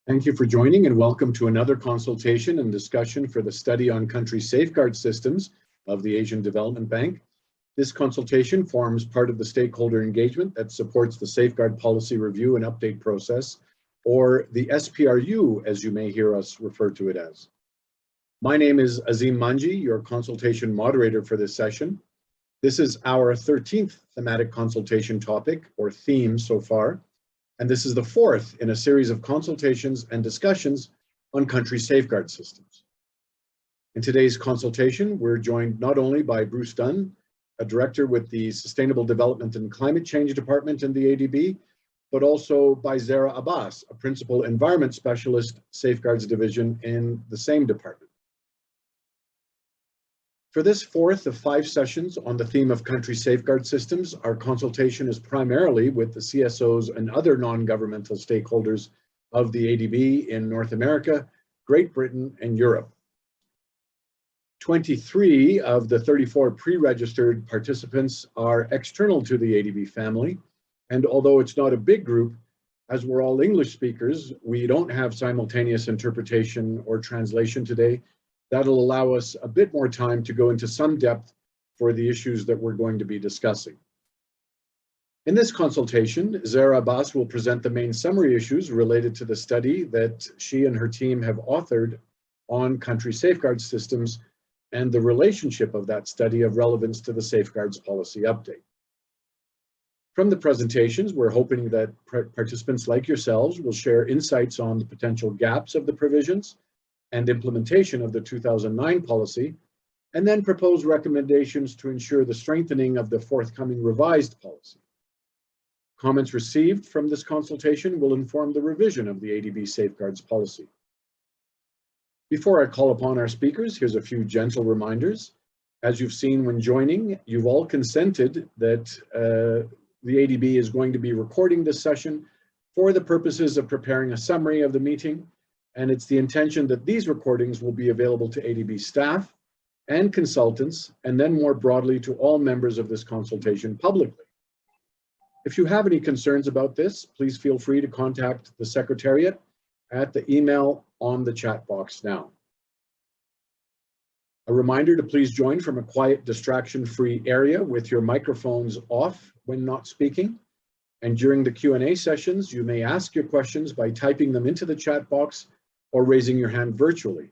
Thank you for joining and welcome to another consultation and discussion for the study on country safeguard systems of the Asian Development Bank. This consultation forms part of the stakeholder engagement that supports the Safeguard Policy Review and Update process, or the SPRU, as you may hear us refer to it as. My name is Azim Manji, your consultation moderator for this session. This is our 13th thematic consultation topic, or theme so far, and this is the fourth in a series of consultations and discussions on country safeguard systems. In today's consultation, we're joined not only by Bruce Dunn, a director with the Sustainable Development and Climate Change Department in the ADB, but also by Zara Abbas, a principal environment specialist, Safeguards Division in the same department. For this fourth of 5 sessions on the theme of country safeguard systems, our consultation is primarily with the CSOs and other non-governmental stakeholders of the ADB in North America, Great Britain, and Europe. 23 of the 34 pre-registered participants are external to the ADB family, and although it's not a big group, as we're all English speakers, we don't have simultaneous interpretation or translation today. That'll allow us a bit more time to go into some depth for the issues that we're going to be discussing. In this consultation, Zara Abbas will present the main summary issues related to the study that she and her team have authored on country safeguard systems and the relationship of that study of relevance to the Safeguards Policy Update. From the presentations, we're hoping that participants like yourselves will share insights on the potential gaps of the provisions and implementation of the 2009 policy, and then propose recommendations to ensure the strengthening of the forthcoming revised policy. Comments received from this consultation will inform the revision of the ADB Safeguards policy. Before I call upon our speakers, here's a few gentle reminders. As you've seen when joining, you've all consented that the ADB is going to be recording this session for the purposes of preparing a summary of the meeting, and it's the intention that these recordings will be available to ADB staff and consultants, and then more broadly to all members of this consultation publicly. If you have any concerns about this, please feel free to contact the Secretariat at the email on the chat box now. A reminder to please join from a quiet, distraction-free area with your microphones off when not speaking. And during the Q&A sessions, you may ask your questions by typing them into the chat box or raising your hand virtually.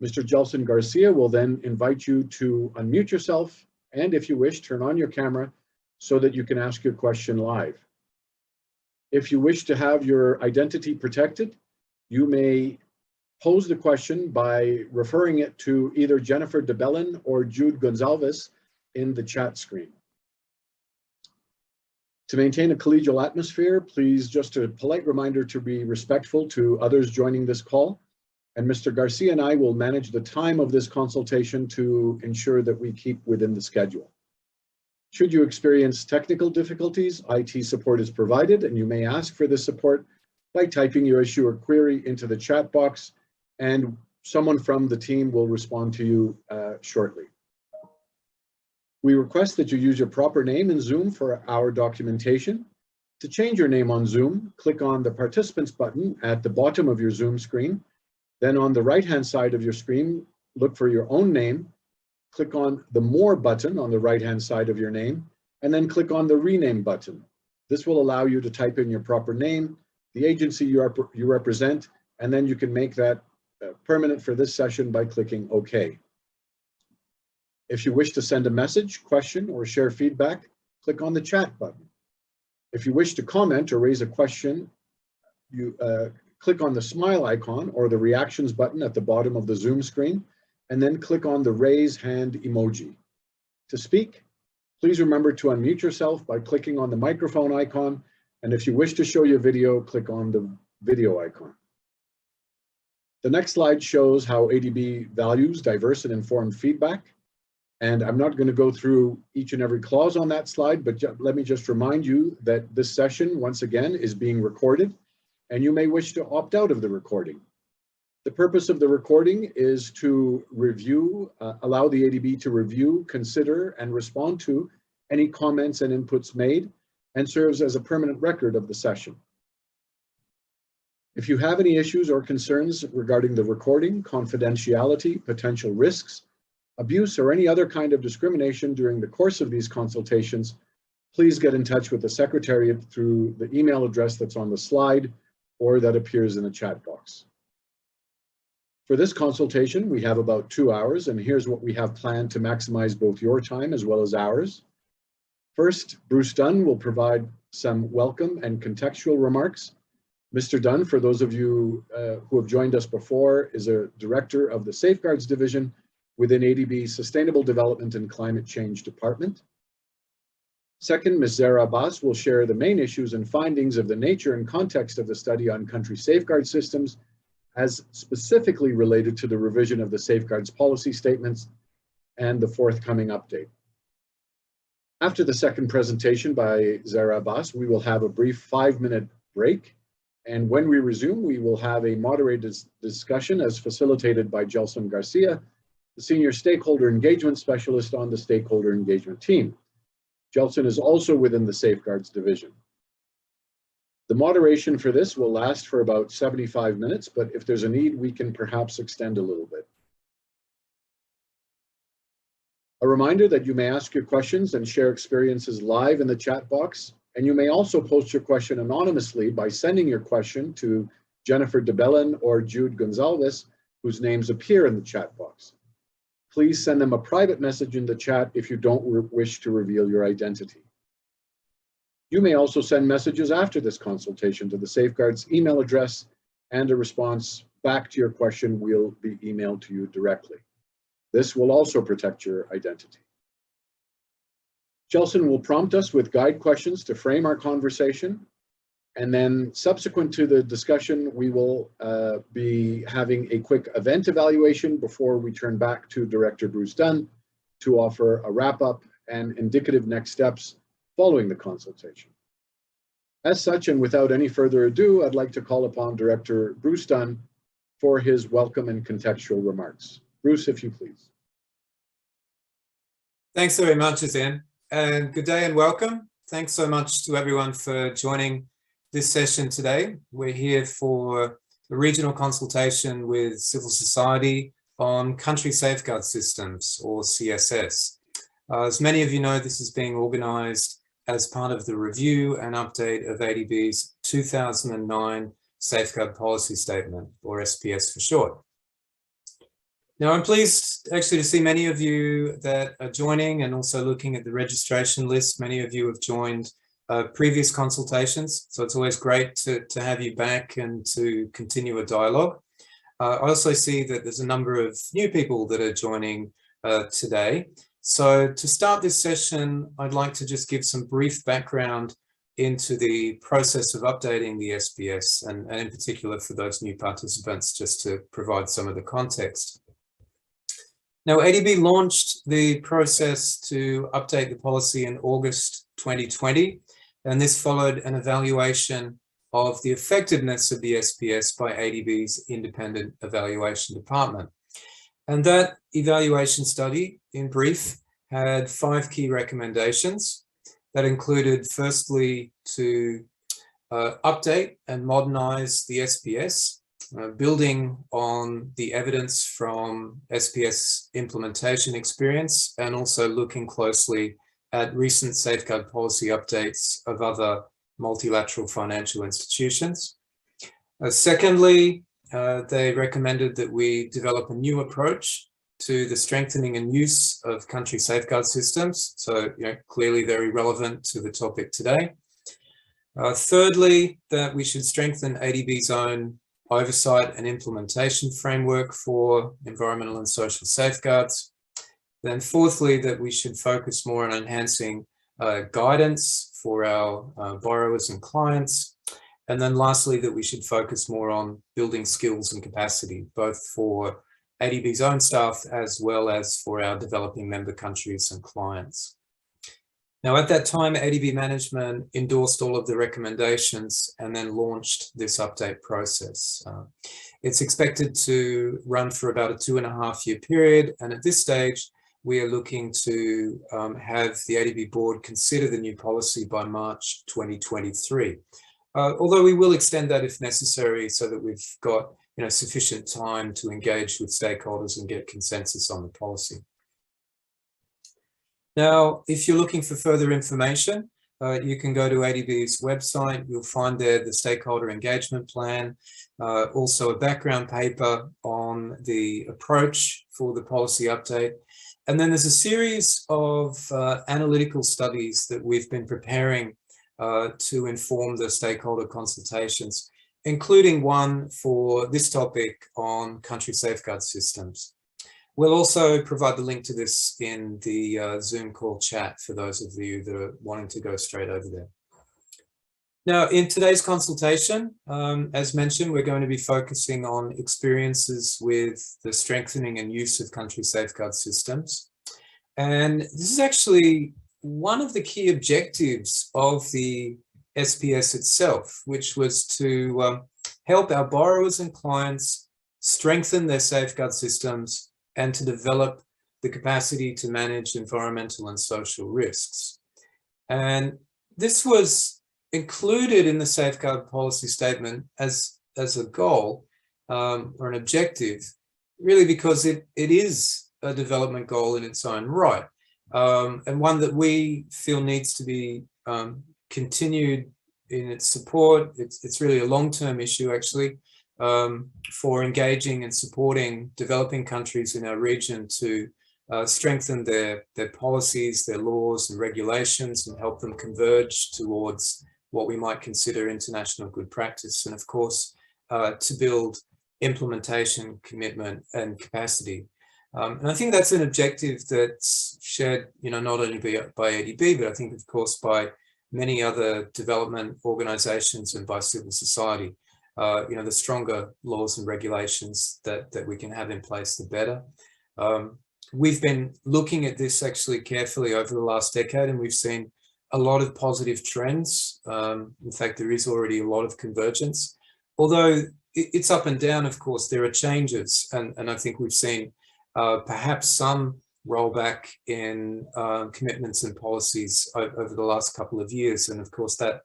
Mr. Gelson Garcia will then invite you to unmute yourself, and if you wish, turn on your camera so that you can ask your question live. If you wish to have your identity protected, you may pose the question by referring it to either Jennifer DeBellin or Jude Gonzalez in the chat screen. To maintain a collegial atmosphere, please, just a polite reminder to be respectful to others joining this call. And Mr. Garcia and I will manage the time of this consultation to ensure that we keep within the schedule. Should you experience technical difficulties, IT support is provided, and you may ask for this support by typing your issue or query into the chat box, and someone from the team will respond to you shortly. We request that you use your proper name in Zoom for our documentation. To change your name on Zoom, click on the Participants button at the bottom of your Zoom screen. Then on the right-hand side of your screen, look for your own name. Click on the More button on the right-hand side of your name, and then click on the Rename button. This will allow you to type in your proper name, the agency you represent, and then you can make that permanent for this session by clicking OK. If you wish to send a message, question, or share feedback, click on the chat button. If you wish to comment or raise a question, you click on the smile icon or the reactions button at the bottom of the Zoom screen, and then click on the raise hand emoji. To speak, please remember to unmute yourself by clicking on the microphone icon, and if you wish to show your video, click on the video icon. The next slide shows how ADB values diverse and informed feedback. And I'm not going to go through each and every clause on that slide, but let me just remind you that this session, once again, is being recorded, and you may wish to opt out of the recording. The purpose of the recording is to review, allow the ADB to review, consider, and respond to any comments and inputs made, and serves as a permanent record of the session. If you have any issues or concerns regarding the recording, confidentiality, potential risks, abuse, or any other kind of discrimination during the course of these consultations, please get in touch with the Secretariat through the email address that's on the slide or that appears in the chat box. For this consultation, we have about 2 hours, and here's what we have planned to maximize both your time as well as ours. First, Bruce Dunn will provide some welcome and contextual remarks. Mr. Dunn, for those of you who have joined us before, is a director of the Safeguards Division within ADB's Sustainable Development and Climate Change Department. Second, Ms. Zara Abbas will share the main issues and findings of the nature and context of the study on country safeguard systems as specifically related to the revision of the safeguards policy statements and the forthcoming update. After the second presentation by Zara Abbas, we will have a brief 5-minute break. And when we resume, we will have a moderated discussion as facilitated by Gelson Garcia, the Senior Stakeholder Engagement Specialist on the Stakeholder Engagement Team. Gelson is also within the Safeguards Division. The moderation for this will last for about 75 minutes, but if there's a need, we can perhaps extend a little bit. A reminder that you may ask your questions and share experiences live in the chat box, and you may also post your question anonymously by sending your question to Jennifer DeBellin or Jude Gonzalez, whose names appear in the chat box. Please send them a private message in the chat if you don't wish to reveal your identity. You may also send messages after this consultation to the Safeguards email address, and a response back to your question will be emailed to you directly. This will also protect your identity. Gelson will prompt us with guide questions to frame our conversation, and then subsequent to the discussion, we will be having a quick event evaluation before we turn back to Director Bruce Dunn to offer a wrap-up and indicative next steps following the consultation. As such, and without any further ado, I'd like to call upon Director Bruce Dunn for his welcome and contextual remarks. Bruce, if you please. Thanks very much, Azan, and good day and welcome. Thanks so much to everyone for joining this session today. We're here for a regional consultation with civil society on country safeguard systems, or CSS. As many of you know, this is being organised as part of the review and update of ADB's 2009 Safeguard Policy Statement, or SPS for short. Now, I'm pleased actually to see many of you that are joining, and also looking at the registration list. Many of you have joined previous consultations, so it's always great to have you back and to continue a dialogue. I also see that there's a number of new people that are joining today. So to start this session, I'd like to just give some brief background into the process of updating the SPS, and in particular for those new participants, just to provide some of the context. Now, ADB launched the process to update the policy in August 2020, and this followed an evaluation of the effectiveness of the SPS by ADB's Independent Evaluation Department. And that evaluation study, in brief, had 5 key recommendations that included, firstly, to update and modernize the SPS, building on the evidence from SPS implementation experience, and also looking closely at recent safeguard policy updates of other multilateral financial institutions. Secondly, they recommended that we develop a new approach to the strengthening and use of country safeguard systems. So, clearly very relevant to the topic today. Thirdly, that we should strengthen ADB's own oversight and implementation framework for environmental and social safeguards. Then fourthly, that we should focus more on enhancing guidance for our borrowers and clients. And then lastly, that we should focus more on building skills and capacity, both for ADB's own staff as well as for our developing member countries and clients. Now, at that time, ADB management endorsed all of the recommendations and then launched this update process. It's expected to run for about a 2.5-year period, and at this stage, we are looking to have the ADB board consider the new policy by March 2023. although we will extend that if necessary so that we've got sufficient time to engage with stakeholders and get consensus on the policy. Now, if you're looking for further information, you can go to ADB's website. You'll find there the stakeholder engagement plan, also a background paper on the approach for the policy update. And then there's a series of analytical studies that we've been preparing to inform the stakeholder consultations, including one for this topic on country safeguard systems. We'll also provide the link to this in the Zoom call chat for those of you that are wanting to go straight over there. Now, in today's consultation, as mentioned, we're going to be focusing on experiences with the strengthening and use of country safeguard systems. And this is actually one of the key objectives of the SPS itself, which was to help our borrowers and clients strengthen their safeguard systems and to develop the capacity to manage environmental and social risks. And this was included in the safeguard policy statement as a goal or an objective, really because it is a development goal in its own right, and one that we feel needs to be continued in its support. It's really a long-term issue, actually, for engaging and supporting developing countries in our region to strengthen their policies, their laws and regulations, and help them converge towards what we might consider international good practice, and of course to build implementation, commitment and capacity. And I think that's an objective that's shared not only by ADB, but I think of course by many other development organizations and by civil society. The stronger laws and regulations that we can have in place, the better. We've been looking at this actually carefully over the last decade, and we've seen a lot of positive trends. In fact, there is already a lot of convergence. Although it's up and down, of course, there are changes. And I think we've seen perhaps some rollback in commitments and policies over the last couple of years. And of course, that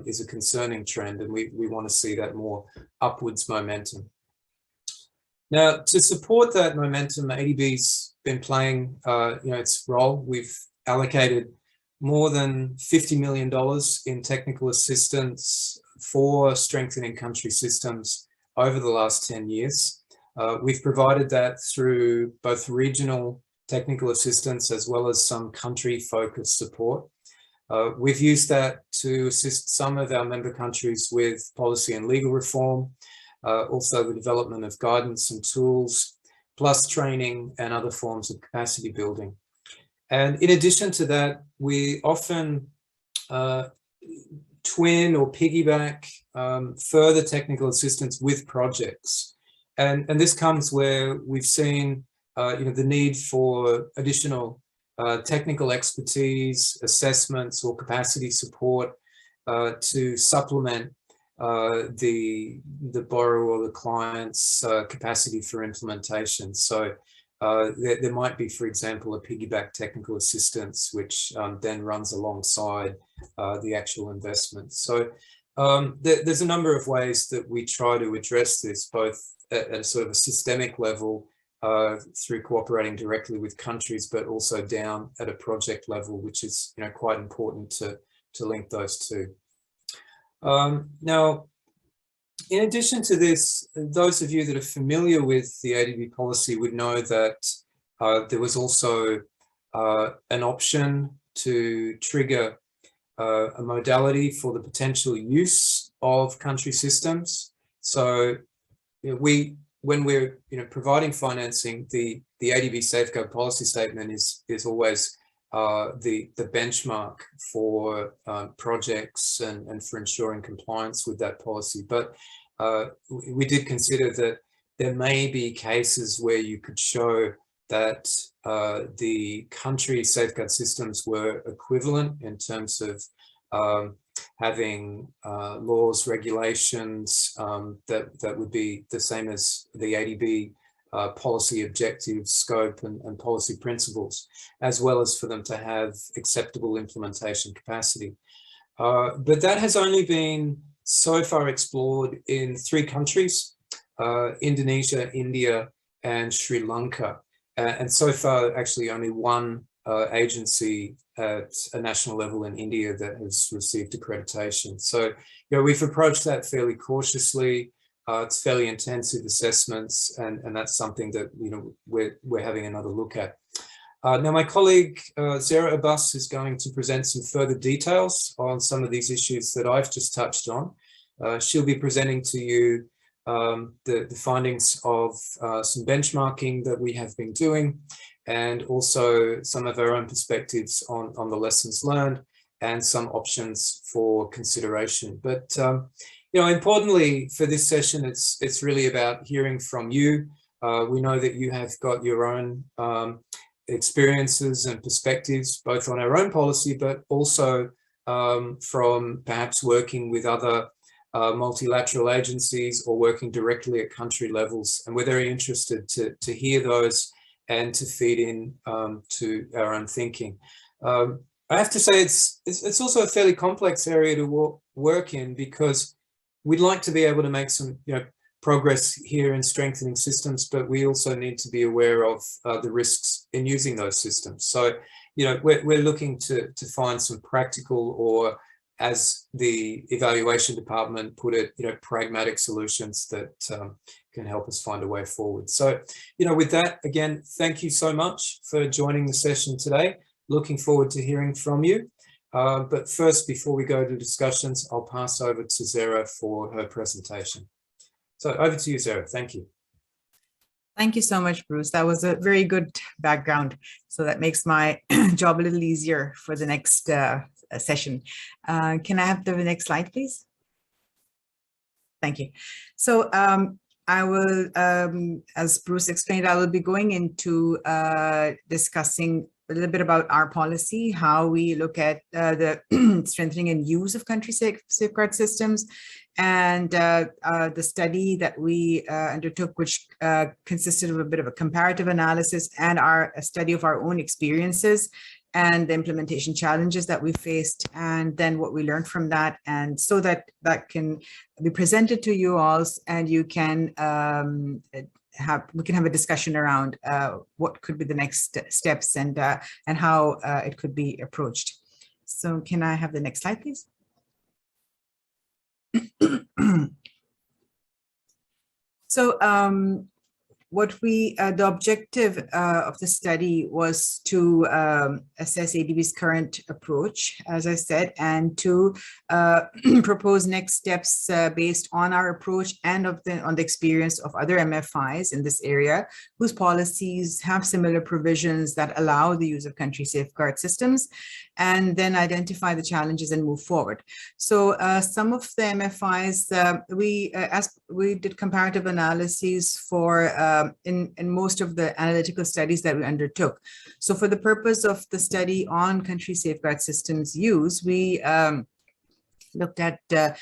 is a concerning trend, and we want to see that more upwards momentum. Now, to support that momentum, ADB's been playing its role. We've allocated more than $50 million in technical assistance for strengthening country systems over the last 10 years. We've provided that through both regional technical assistance as well as some country-focused support. We've used that to assist some of our member countries with policy and legal reform, also the development of guidance and tools, plus training and other forms of capacity building. And in addition to that, we often twin or piggyback further technical assistance with projects. And this comes where we've seen the need for additional technical expertise, assessments or capacity support to supplement the borrower or the client's capacity for implementation. So there might be, for example, a piggyback technical assistance, which then runs alongside the actual investment. So there's a number of ways that we try to address this, both at a sort of a systemic level through cooperating directly with countries, but also down at a project level, which is quite important to link those two. Now, in addition to this, those of you that are familiar with the ADB policy would know that there was also an option to trigger a modality for the potential use of country systems. So when we're providing financing, the ADB safeguard policy statement is always the benchmark for projects and for ensuring compliance with that policy. But we did consider that there may be cases where you could show that the country safeguard systems were equivalent in terms of having laws, regulations that would be the same as the ADB policy objectives, scope and policy principles, as well as for them to have acceptable implementation capacity. But that has only been so far explored in 3 countries, Indonesia, India, and Sri Lanka. And so far, actually only one agency at a national level in India that has received accreditation. So, we've approached that fairly cautiously. It's fairly intensive assessments, and that's something that, we're having another look at. Now, my colleague, 05Apr22, is going to present some further details on some of these issues that I've just touched on. She'll be presenting to you the findings of some benchmarking that we have been doing, and also some of our own perspectives on the lessons learned and some options for consideration. But, importantly for this session, it's really about hearing from you. We know that you have got your own experiences and perspectives, both on our own policy, but also from perhaps working with other multilateral agencies or working directly at country levels. And we're very interested to hear those and to feed in to our own thinking. I have to say it's also a fairly complex area to work in, because we'd like to be able to make some progress here in strengthening systems, but we also need to be aware of the risks in using those systems. So, we're looking to find some practical, or as the evaluation department put it, pragmatic solutions that can help us find a way forward. So, with that, again, thank you so much for joining the session today. Looking forward to hearing from you. But first, before we go to discussions, I'll pass over to Zara for her presentation. So over to you, Zara. Thank you. Thank you so much, Bruce. That was a very good background. So that makes my job a little easier for the next session. Can I have the next slide, please? Thank you. So I will, as Bruce explained, I will be going into discussing a little bit about our policy, how we look at the strengthening and use of country safeguard systems, and the study that we undertook, which consisted of a bit of a comparative analysis and a study of our own experiences and the implementation challenges that we faced, and then what we learned from that, and so that can be presented to you all, and you can we can have a discussion around what could be the next steps and how it could be approached. So can I have the next slide, please? So what the objective of the study was to assess ADB's current approach, as I said, and to propose next steps based on our approach and on the experience of other MFIs in this area, whose policies have similar provisions that allow the use of country safeguard systems, and then identify the challenges and move forward. So some of the MFIs, we did comparative analyses for in most of the analytical studies that we undertook. So for the purpose of the study on country safeguard systems use, we looked at the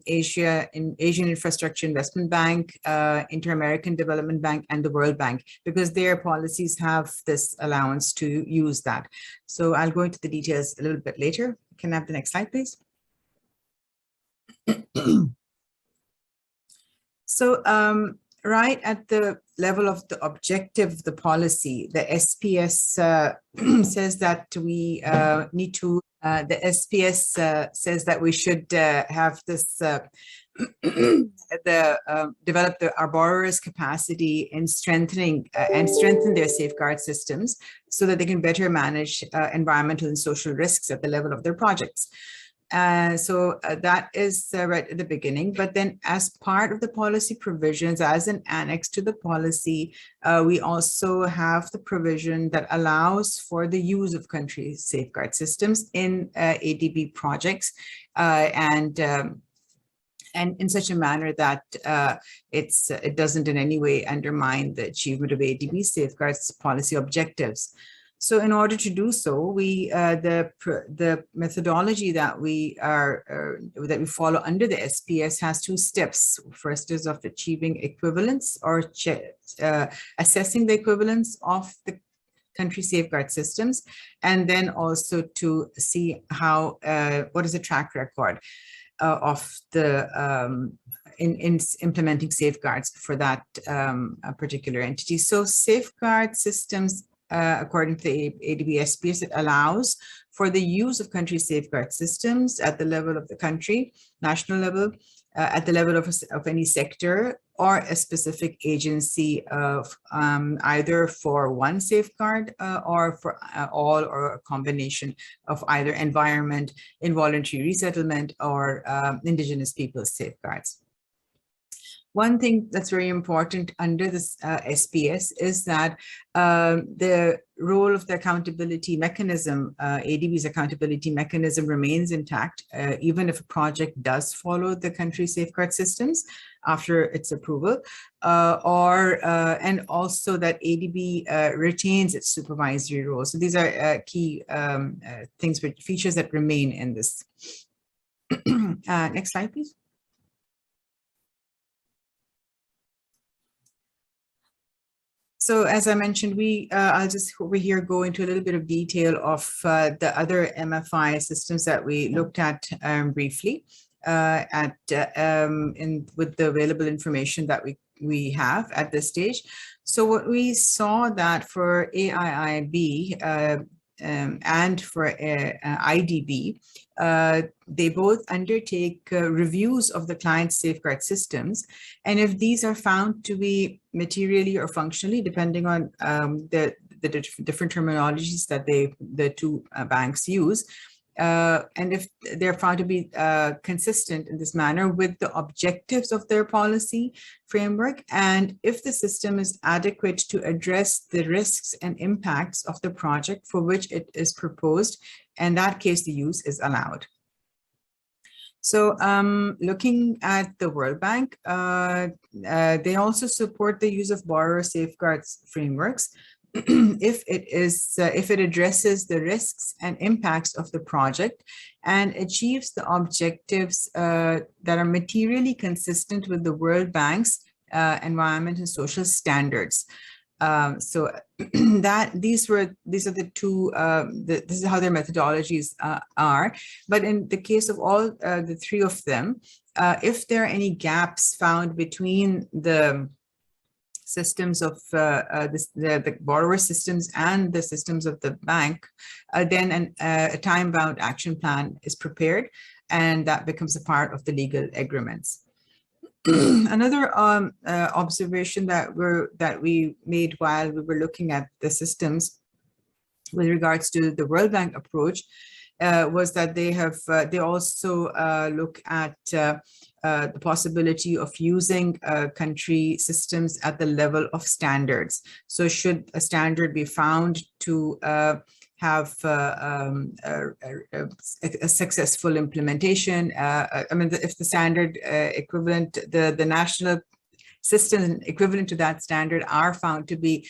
Asian Infrastructure Investment Bank, Inter-American Development Bank, and the World Bank, because their policies have this allowance to use that. So I'll go into the details a little bit later. Can I have the next slide, please? So right at the level of the objective of the policy, the SPS says that we need to, the SPS says that we should have this, develop our borrowers' capacity in strengthen their safeguard systems so that they can better manage environmental and social risks at the level of their projects. So that is right at the beginning, but then as part of the policy provisions, as an annex to the policy, we also have the provision that allows for the use of country safeguard systems in ADB projects, and in such a manner that it doesn't in any way undermine the achievement of ADB safeguards policy objectives. So in order to do so, we the methodology that we follow under the SPS has 2 steps. First is of achieving equivalence, or assessing the equivalence of the country safeguard systems, and then also to see how what is the track record. of the in implementing safeguards for that particular entity. So safeguard systems, according to the ADB SPS, it allows for the use of country safeguard systems at the level of the country, national level, at the level of any sector or a specific agency of either for one safeguard or for all or a combination of either environment, involuntary resettlement, or indigenous peoples safeguards. One thing that's very important under this SPS is that the role of the accountability mechanism, ADB's accountability mechanism, remains intact, even if a project does follow the country safeguard systems after its approval, and also that ADB retains its supervisory role. So these are key things, features that remain in this. Next slide, please. So as I mentioned, I'll just over here go into a little bit of detail of the other MFI systems that we looked at briefly with the available information that we have at this stage. So what we saw that for AIIB and for IDB, they both undertake reviews of the client's safeguard systems. And if these are found to be materially or functionally, depending on the different terminologies that the two banks use, and if they're found to be consistent in this manner with the objectives of their policy framework, and if the system is adequate to address the risks and impacts of the project for which it is proposed, in that case, the use is allowed. So looking at the World Bank, they also support the use of borrower safeguards frameworks if it addresses the risks and impacts of the project and achieves the objectives that are materially consistent with the World Bank's environment and social standards. So that these are the two. This is how their methodologies are. But in the case of all the three of them, if there are any gaps found between the systems of the borrower systems and the systems of the bank, then a time-bound action plan is prepared, and that becomes a part of the legal agreements. Another observation that we made while we were looking at the systems with regards to the World Bank approach was that they also look at the possibility of using country systems at the level of standards. So should a standard be found to have a successful implementation, I mean, if the standard equivalent, the national systems equivalent to that standard are found to be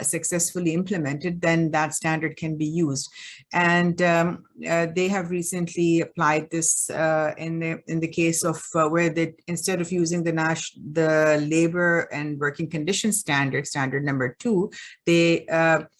successfully implemented, then that standard can be used. And they have recently applied this in the case of where they, instead of using the labor and working conditions standard number 2, they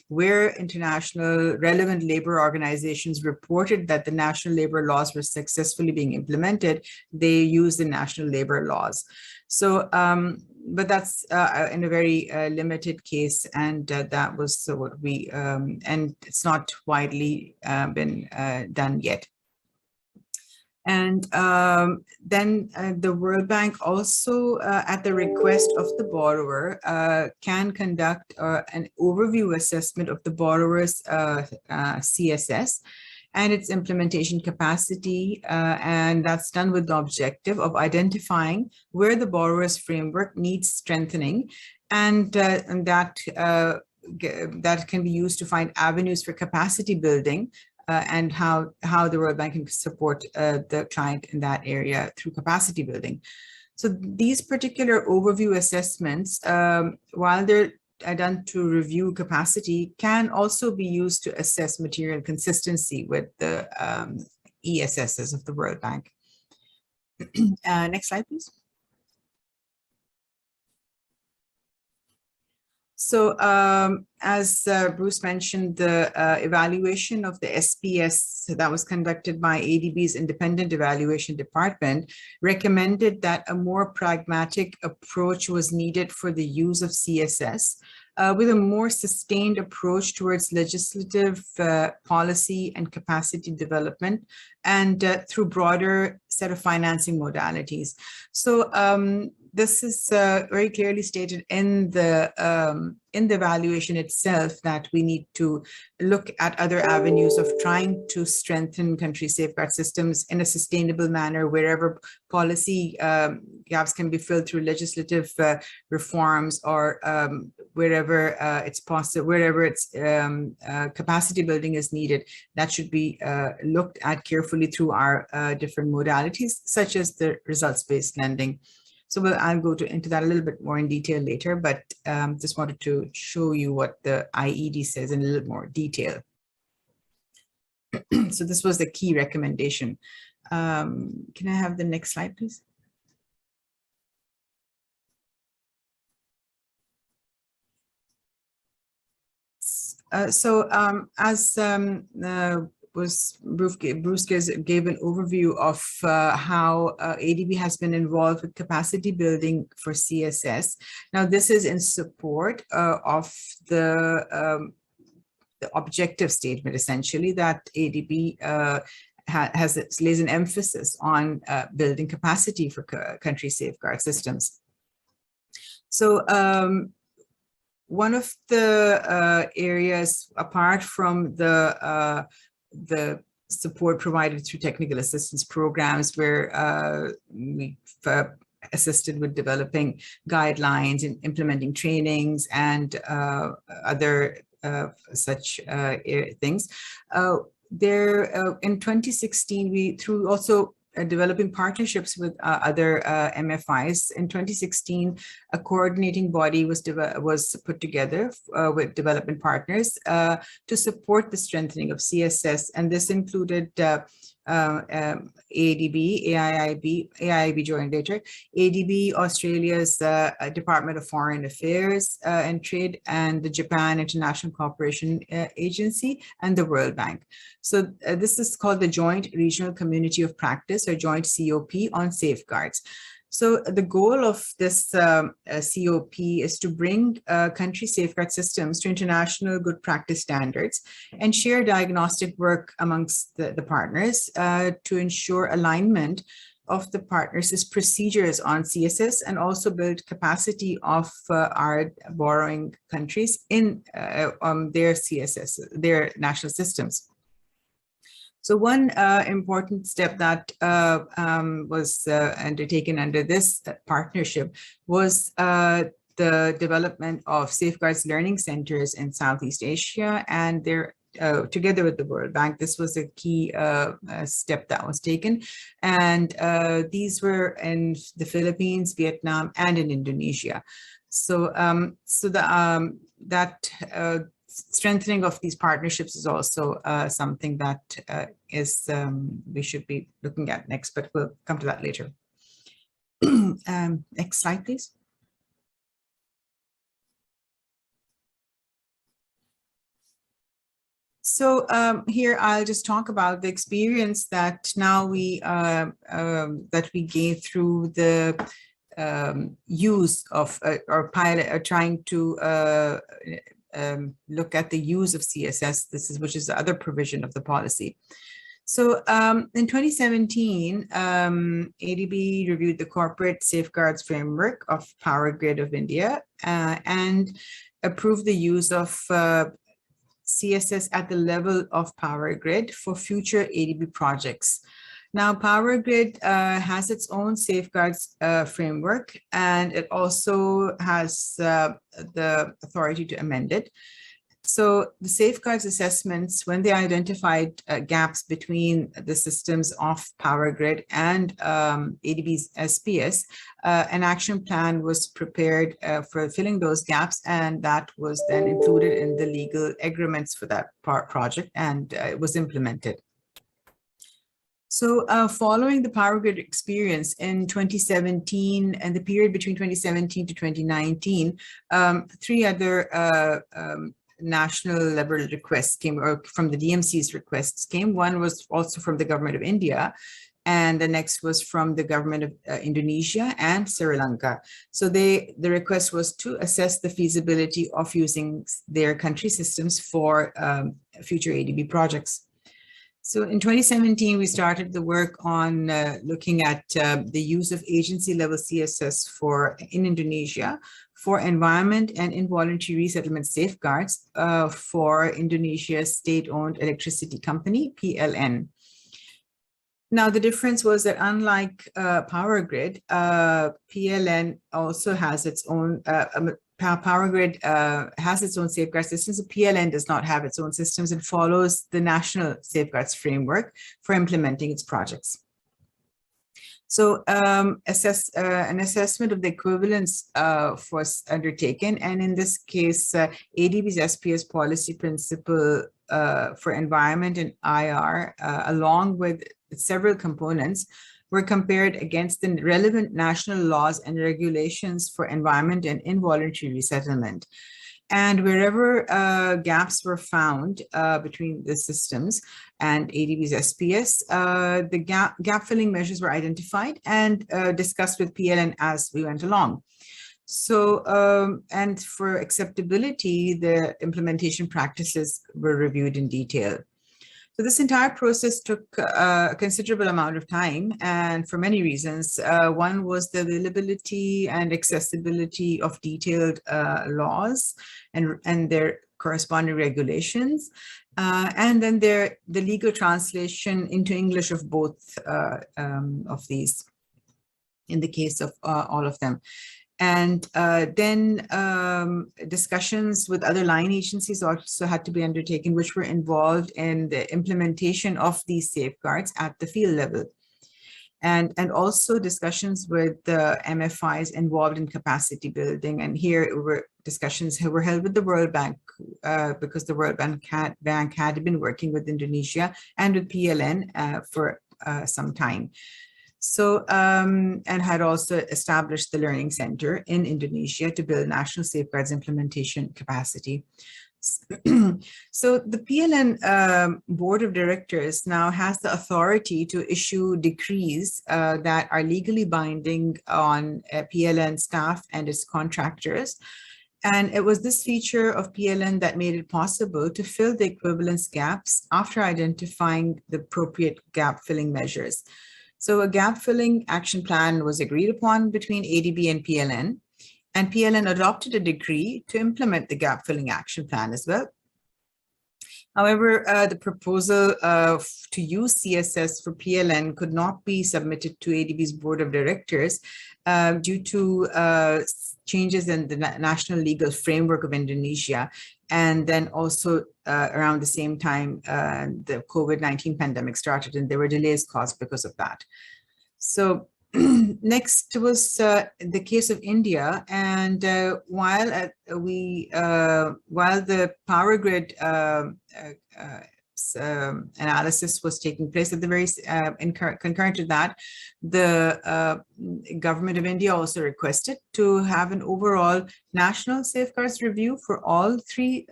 where international relevant labor organizations reported that the national labor laws were successfully being implemented, they use the national labor laws. So, but that's in a very limited case, and that was what we, and it's not widely been done yet. And then the World Bank also, at the request of the borrower, can conduct an overview assessment of the borrower's CSS and its implementation capacity, and that's done with the objective of identifying where the borrower's framework needs strengthening, and that can be used to find avenues for capacity building, and how the World Bank can support the client in that area through capacity building. So these particular overview assessments, while they're done to review capacity, can also be used to assess material consistency with the ESSs of the World Bank. Next slide, please. So as Bruce mentioned, the evaluation of the SPS that was conducted by ADB's Independent Evaluation Department recommended that a more pragmatic approach was needed for the use of CSS, with a more sustained approach towards legislative policy and capacity development, and through broader set of financing modalities. So this is very clearly stated in the evaluation itself, that we need to look at other avenues of trying to strengthen country safeguard systems in a sustainable manner, wherever policy gaps can be filled through legislative reforms, or wherever it's possible, wherever it's capacity building is needed. That should be looked at carefully through our different modalities, such as the results-based lending. So I'll go into that a little bit more in detail later, but just wanted to show you what the IED says in a little more detail. So this was the key recommendation. Can I have the next slide, please? Bruce gave an overview of how ADB has been involved with capacity building for CSS. Now, this is in support of the objective statement, essentially, that ADB lays an emphasis on building capacity for country safeguard systems. So one of the areas, apart from the support provided through technical assistance programs, where we've assisted with developing guidelines and implementing trainings and other such things. In 2016, through also developing partnerships with other MFIs. In 2016, a coordinating body was put together with development partners to support the strengthening of CSS, and this included ADB, AIIB joined later, ADB, Australia's Department of Foreign Affairs and Trade, and the Japan International Cooperation Agency, and the World Bank. So this is called the Joint Regional Community of Practice, or Joint COP, on safeguards. So the goal of this COP is to bring country safeguard systems to international good practice standards and share diagnostic work amongst the partners to ensure alignment of the partners' procedures on CSS, and also build capacity of our borrowing countries in their CSS, their national systems. So one important step that was undertaken under this partnership was the development of safeguards learning centers in Southeast Asia, and they're together with the World Bank. This was a key step that was taken, and these were in the Philippines, Vietnam, and in Indonesia. So strengthening of these partnerships is also something that we should be looking at next, but we'll come to that later. Next slide, please. So here I'll just talk about the experience that now we gain through the use of or pilot, or trying to look at the use of CSS, which is the other provision of the policy. So in 2017, ADB reviewed the corporate safeguards framework of Power Grid of India and approved the use of CSS at the level of Power Grid for future ADB projects. Now, Power Grid has its own safeguards framework, and it also has the authority to amend it. So the safeguards assessments, when they identified gaps between the systems of Power Grid and ADB's SPS, an action plan was prepared for filling those gaps, and that was then included in the legal agreements for that project, and it was implemented. So following the power grid experience in 2017 and the period between 2017 to 2019, three other national level requests came, or from the DMC's requests came. One was also from the government of India, and the next was from the government of Indonesia and Sri Lanka. So the request was to assess the feasibility of using their country systems for future ADB projects. So in 2017, we started the work on looking at the use of agency level CSS in Indonesia for environment and involuntary resettlement safeguards for Indonesia's state-owned electricity company, PLN. Now, the difference was that unlike Power Grid, PLN also has its own, Power Grid has its own safeguard systems. PLN does not have its own systems and follows the national safeguards framework for implementing its projects. So an assessment of the equivalence was undertaken. And in this case, ADB's SPS policy principle for environment and IR, along with several components, were compared against the relevant national laws and regulations for environment and involuntary resettlement. And wherever gaps were found between the systems and ADB's SPS, the gap filling measures were identified and discussed with PLN as we went along. So, and for acceptability, the implementation practices were reviewed in detail. So this entire process took a considerable amount of time, and for many reasons. One was the availability and accessibility of detailed laws and their corresponding regulations, and then the legal translation into English of both of these, in the case of all of them. And then discussions with other line agencies also had to be undertaken, which were involved in the implementation of these safeguards at the field level. And also discussions with the MFIs involved in capacity building. And here discussions were held with the World Bank because the World Bank had been working with Indonesia and with PLN for some time. So, and had also established the Learning Center in Indonesia to build national safeguards implementation capacity. So the PLN Board of Directors now has the authority to issue decrees that are legally binding on PLN staff and its contractors. And it was this feature of PLN that made it possible to fill the equivalence gaps after identifying the appropriate gap filling measures. So a gap filling action plan was agreed upon between ADB and PLN adopted a decree to implement the gap filling action plan as well. However, the proposal to use CSS for PLN could not be submitted to ADB's Board of Directors due to changes in the national legal framework of Indonesia. And then also around the same time, the COVID-19 pandemic started and there were delays caused because of that. So next was the case of India. And while the power grid analysis was taking place at the very concurrent to that, the government of India also requested to have an overall national safeguards review for all three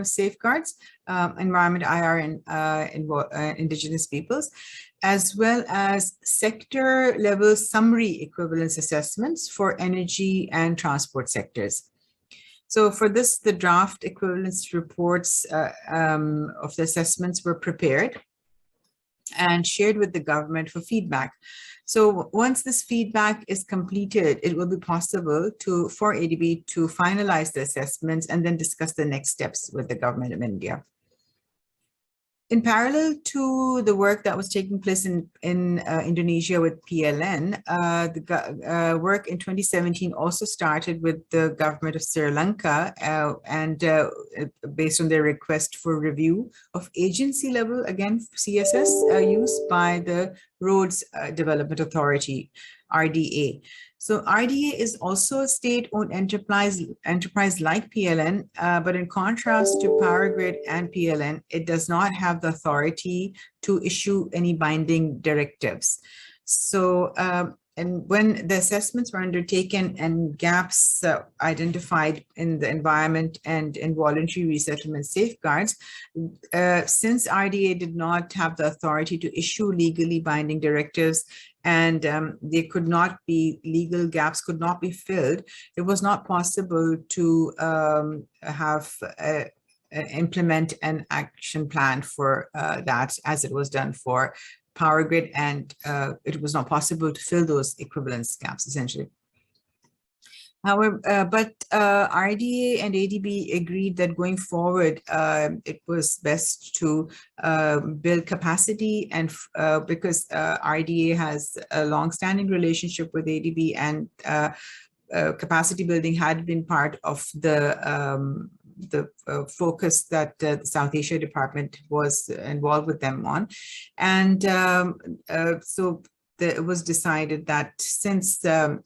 safeguards, environment, IR, and indigenous peoples, as well as sector level summary equivalence assessments for energy and transport sectors. So for this, the draft equivalence reports of the assessments were prepared and shared with the government for feedback. So once this feedback is completed, it will be possible for ADB to finalize the assessments and then discuss the next steps with the government of India. In parallel to the work that was taking place in Indonesia with PLN, the work in 2017 also started with the government of Sri Lanka and based on their request for review of agency level, again, CSS used by the Roads Development Authority, RDA. So RDA is also a state-owned enterprise like PLN, but in contrast to Power Grid and PLN, it does not have the authority to issue any binding directives. So, and when the assessments were undertaken and gaps identified in the environment and in voluntary resettlement safeguards, since RDA did not have the authority to issue legally binding directives, and they could not be, legal gaps could not be filled, it was not possible to implement an action plan for that, as it was done for Power Grid, and it was not possible to fill those equivalence gaps essentially. However, but RDA and ADB agreed that going forward, it was best to build capacity, and because RDA has a long-standing relationship with ADB, and capacity building had been part of the focus that the South Asia Department was involved with them on. And so it was decided that since they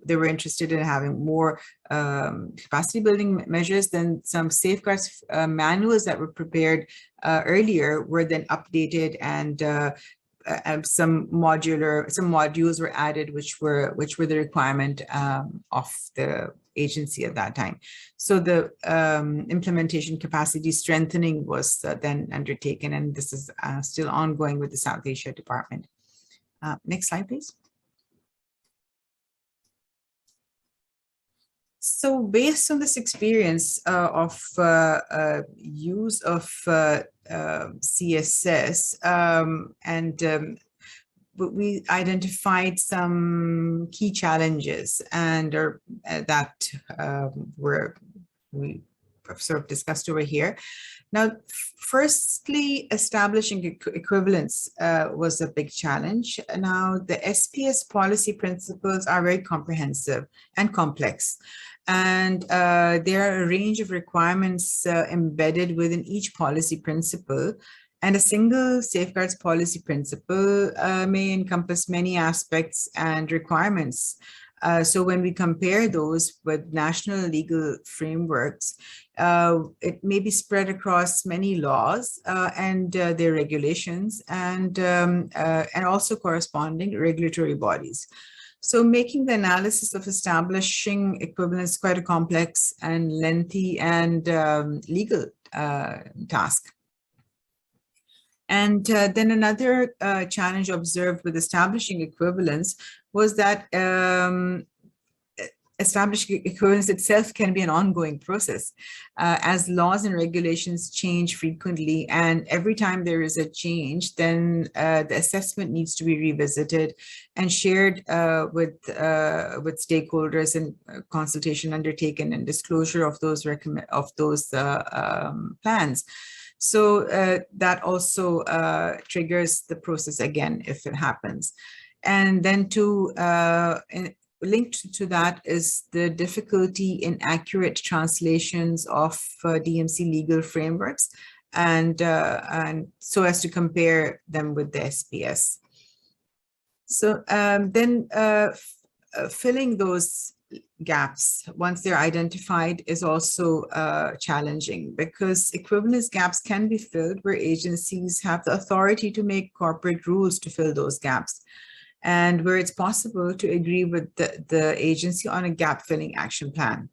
were interested in having more capacity building measures, then some safeguards manuals that were prepared earlier were then updated, and some modules were added, which were the requirement of the agency at that time. So the implementation capacity strengthening was then undertaken, and this is still ongoing with the South Asia Department. Next slide, please. So based on this experience of use of CSS, we identified some key challenges, and that we sort of discussed over here. Now, firstly, establishing equivalence was a big challenge. Now, the SPS policy principles are very comprehensive and complex, and there are a range of requirements embedded within each policy principle. And a single safeguards policy principle may encompass many aspects and requirements. So when we compare those with national legal frameworks, it may be spread across many laws and their regulations, and also corresponding regulatory bodies. So making the analysis of establishing equivalence quite a complex and lengthy and legal task. And then another challenge observed with establishing equivalence was that establishing equivalence itself can be an ongoing process, as laws and regulations change frequently, and every time there is a change, then the assessment needs to be revisited and shared with stakeholders, and consultation undertaken and disclosure of those plans. So that also triggers the process again if it happens. And then linked to that is the difficulty in accurate translations of DMC legal frameworks, and so as to compare them with the SPS. So then filling those gaps once they're identified is also challenging, because equivalence gaps can be filled where agencies have the authority to make corporate rules to fill those gaps, and where it's possible to agree with the agency on a gap filling action plan.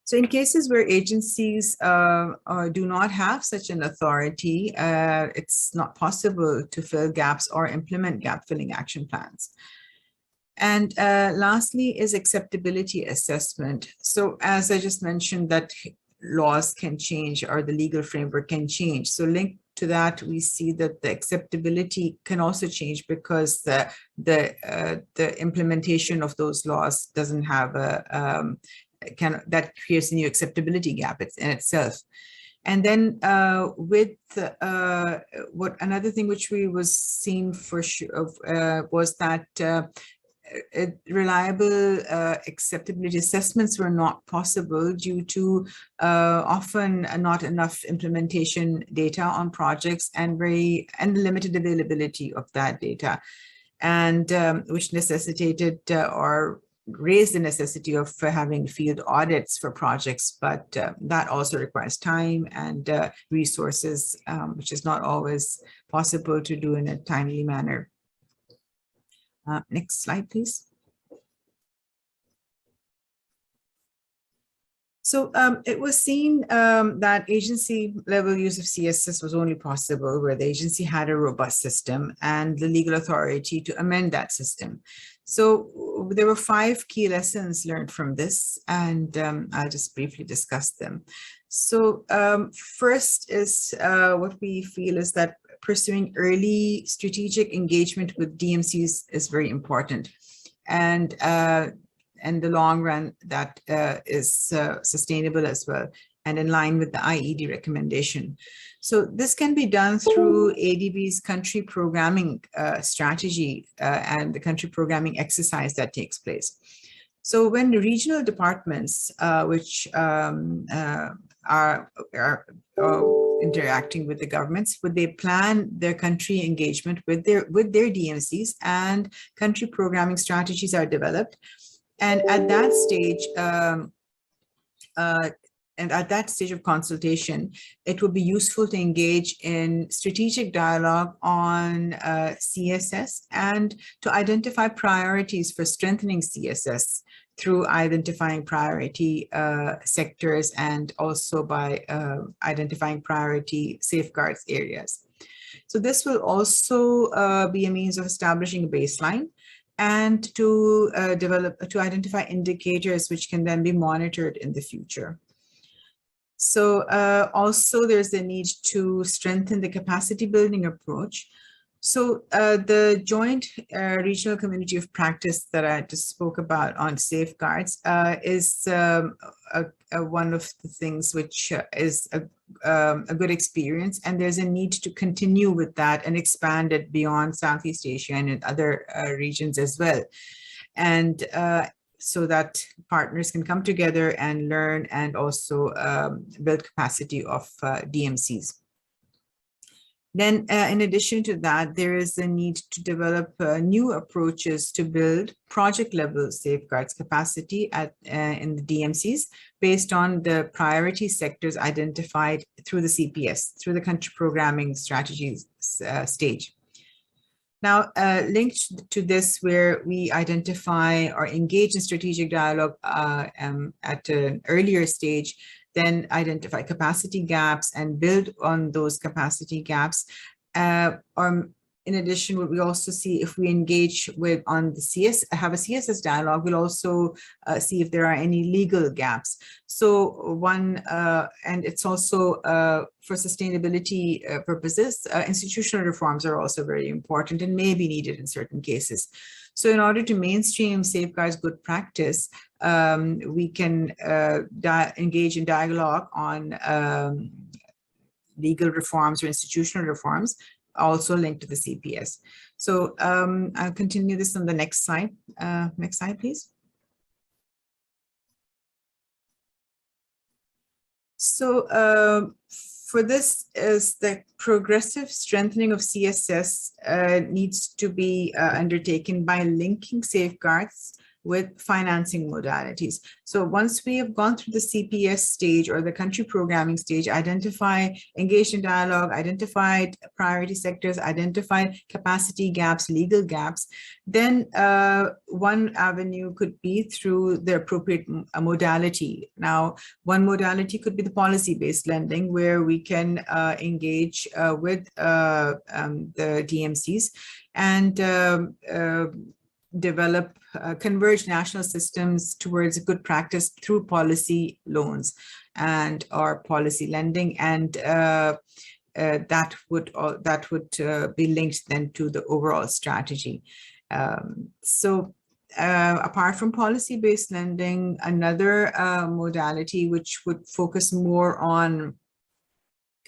So in cases where agencies do not have such an authority, it's not possible to fill gaps or implement gap filling action plans. And lastly is acceptability assessment. So as I just mentioned, that laws can change or the legal framework can change. So linked to that, we see that the acceptability can also change, because the implementation of those laws doesn't have that creates a new acceptability gap in itself. And then another thing which we was seen for sure was that reliable acceptability assessments were not possible due to often not enough implementation data on projects and the limited availability of that data. and which necessitated or raised the necessity of having field audits for projects, but that also requires time and resources, which is not always possible to do in a timely manner. Next slide, please. So it was seen that agency level use of CSS was only possible where the agency had a robust system and the legal authority to amend that system. So there were 5 key lessons learned from this, and I'll just briefly discuss them. So first is what we feel is that pursuing early strategic engagement with DMCs is very important. And in the long run, that is sustainable as well and in line with the IED recommendation. So this can be done through ADB's country programming strategy and the country programming exercise that takes place. So when the regional departments, which are interacting with the governments, would they plan their country engagement with their DMCs, and country programming strategies are developed. And at that stage, of consultation, it would be useful to engage in strategic dialogue on CSS and to identify priorities for strengthening CSS through identifying priority sectors and also by identifying priority safeguards areas. So this will also be a means of establishing a baseline and to identify indicators which can then be monitored in the future. So also there's a need to strengthen the capacity building approach. So the joint regional community of practice that I just spoke about on safeguards is one of the things which is a good experience, and there's a need to continue with that and expand it beyond Southeast Asia and in other regions as well. And so that partners can come together and learn and also build capacity of DMCs. Then in addition to that, there is a need to develop new approaches to build project level safeguards capacity in the DMCs based on the priority sectors identified through the CPS, through the country programming strategies stage. Now, linked to this, where we identify or engage in strategic dialogue at an earlier stage, then identify capacity gaps and build on those capacity gaps. Or in addition, what we also see, if we engage with on the have a CSS dialogue, we'll also see if there are any legal gaps. So one, and it's also for sustainability purposes, institutional reforms are also very important and may be needed in certain cases. So in order to mainstream safeguards good practice, we can engage in dialogue on legal reforms or institutional reforms, also linked to the CPS. So I'll continue this on the next slide. Next slide, please. So for this is the progressive strengthening of CSS needs to be undertaken by linking safeguards with financing modalities. So once we have gone through the CPS stage or the country programming stage, engaged in dialogue, identified priority sectors, identified capacity gaps, legal gaps, then one avenue could be through the appropriate modality. Now, one modality could be the policy-based lending, where we can engage with the DMCs and develop converge national systems towards good practice through policy loans and or policy lending, and that would be linked then to the overall strategy. So apart from policy-based lending, another modality which would focus more on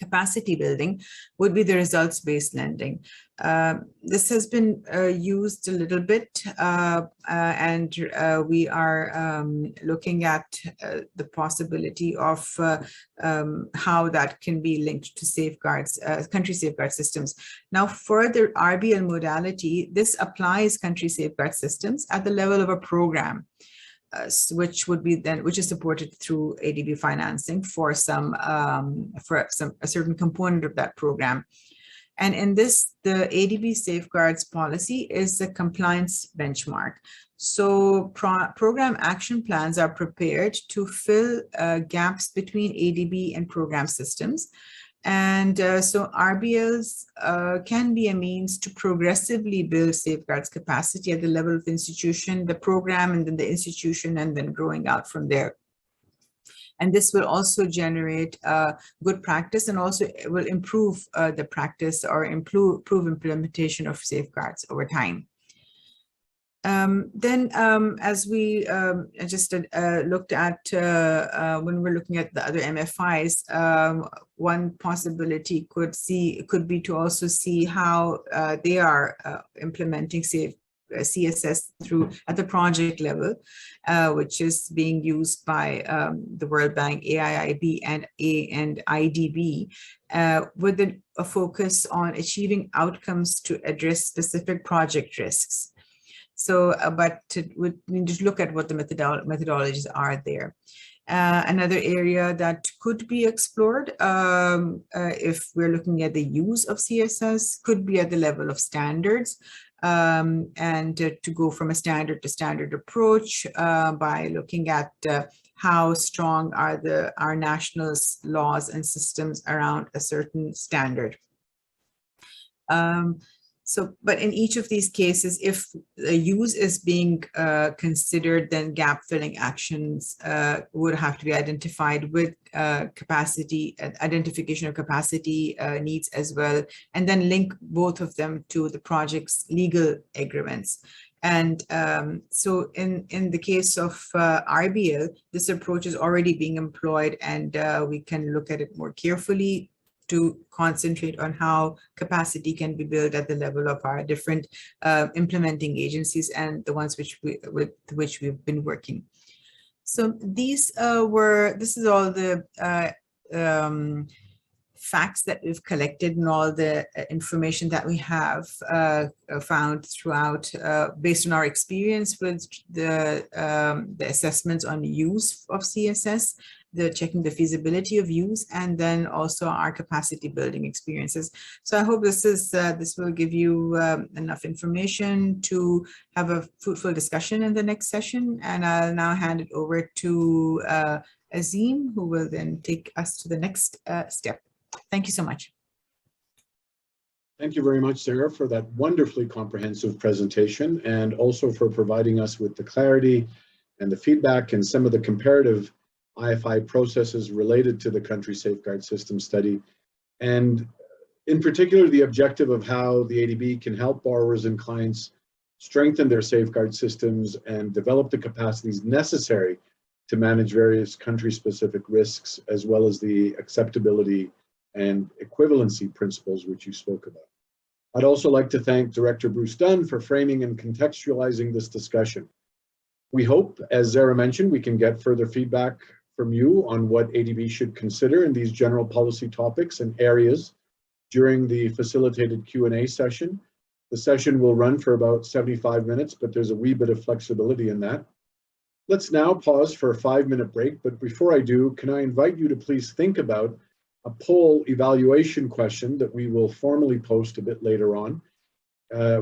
capacity building would be the results-based lending. This has been used a little bit, and we are looking at the possibility of how that can be linked to safeguards, country safeguard systems. Now, for the RBL modality, this applies country safeguard systems at the level of a program. Which is supported through ADB financing for a certain component of that program. And in this, the ADB safeguards policy is a compliance benchmark. So program action plans are prepared to fill gaps between ADB and program systems. And so RBLs can be a means to progressively build safeguards capacity at the level of the institution, the program, and then the institution, and then growing out from there. And this will also generate good practice, and also it will improve the practice or improve implementation of safeguards over time. As we just looked at when we're looking at the other MFIs, one possibility could be to also see how they are implementing CSS through at the project level, which is being used by the World Bank, AIIB, and IDB, with a focus on achieving outcomes to address specific project risks. So, we need to look at what the methodologies are there. Another area that could be explored, if we're looking at the use of CSS, could be at the level of standards, and to go from a standard to standard approach by looking at how strong are our national laws and systems around a certain standard. But in each of these cases, if the use is being considered, then gap filling actions would have to be identified with identification of capacity needs as well, and then link both of them to the project's legal agreements. And so in the case of RBL, this approach is already being employed, and we can look at it more carefully to concentrate on how capacity can be built at the level of our different implementing agencies and the ones with which we've been working. So this is all the facts that we've collected and all the information that we have found throughout based on our experience with the assessments on use of CSS, checking the feasibility of use, and then also our capacity building experiences. So I hope this will give you enough information to have a fruitful discussion in the next session. And I'll now hand it over to Azim, who will then take us to the next step. Thank you so much. Thank you very much, Sarah, for that wonderfully comprehensive presentation, and also for providing us with the clarity and the feedback and some of the comparative IFI processes related to the country safeguard system study, and in particular the objective of how the ADB can help borrowers and clients strengthen their safeguard systems and develop the capacities necessary to manage various country-specific risks, as well as the acceptability and equivalency principles which you spoke about. I'd also like to thank Director Bruce Dunn for framing and contextualizing this discussion. We hope, as Sarah mentioned, we can get further feedback from you on what ADB should consider in these general policy topics and areas during the facilitated Q&A session. The session will run for about 75 minutes, but there's a wee bit of flexibility in that. Let's now pause for a 5-minute break, but before I do, can I invite you to please think about a poll evaluation question that we will formally post a bit later on.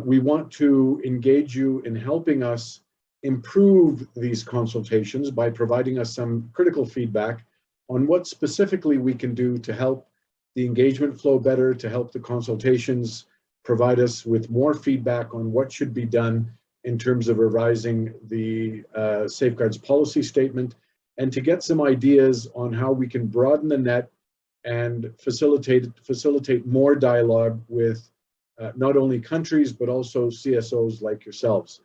We want to engage you in helping us improve these consultations by providing us some critical feedback on what specifically we can do to help the engagement flow better, to help the consultations provide us with more feedback on what should be done in terms of revising the safeguards policy statement, and to get some ideas on how we can broaden the net and facilitate more dialogue with not only countries, but also CSOs like yourselves.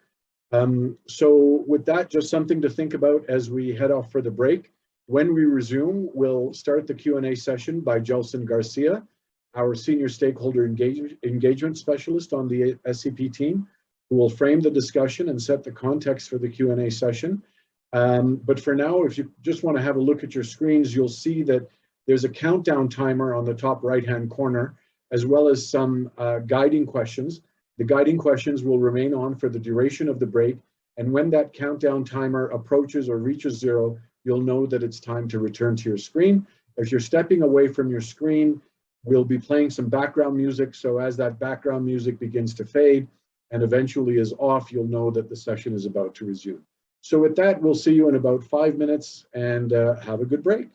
So with that, just something to think about as we head off for the break. When we resume, we'll start the Q&A session by Gelson Garcia, our Senior Stakeholder Engagement Specialist on the SCP team, who will frame the discussion and set the context for the Q&A session. But for now, if you just want to have a look at your screens, you'll see that there's a countdown timer on the top right-hand corner, as well as some guiding questions. The guiding questions will remain on for the duration of the break, and when that countdown timer approaches or reaches 0, you'll know that it's time to return to your screen. If you're stepping away from your screen, we'll be playing some background music, so as that background music begins to fade and eventually is off, you'll know that the session is about to resume. So with that, we'll see you in about 5 minutes, and have a good break.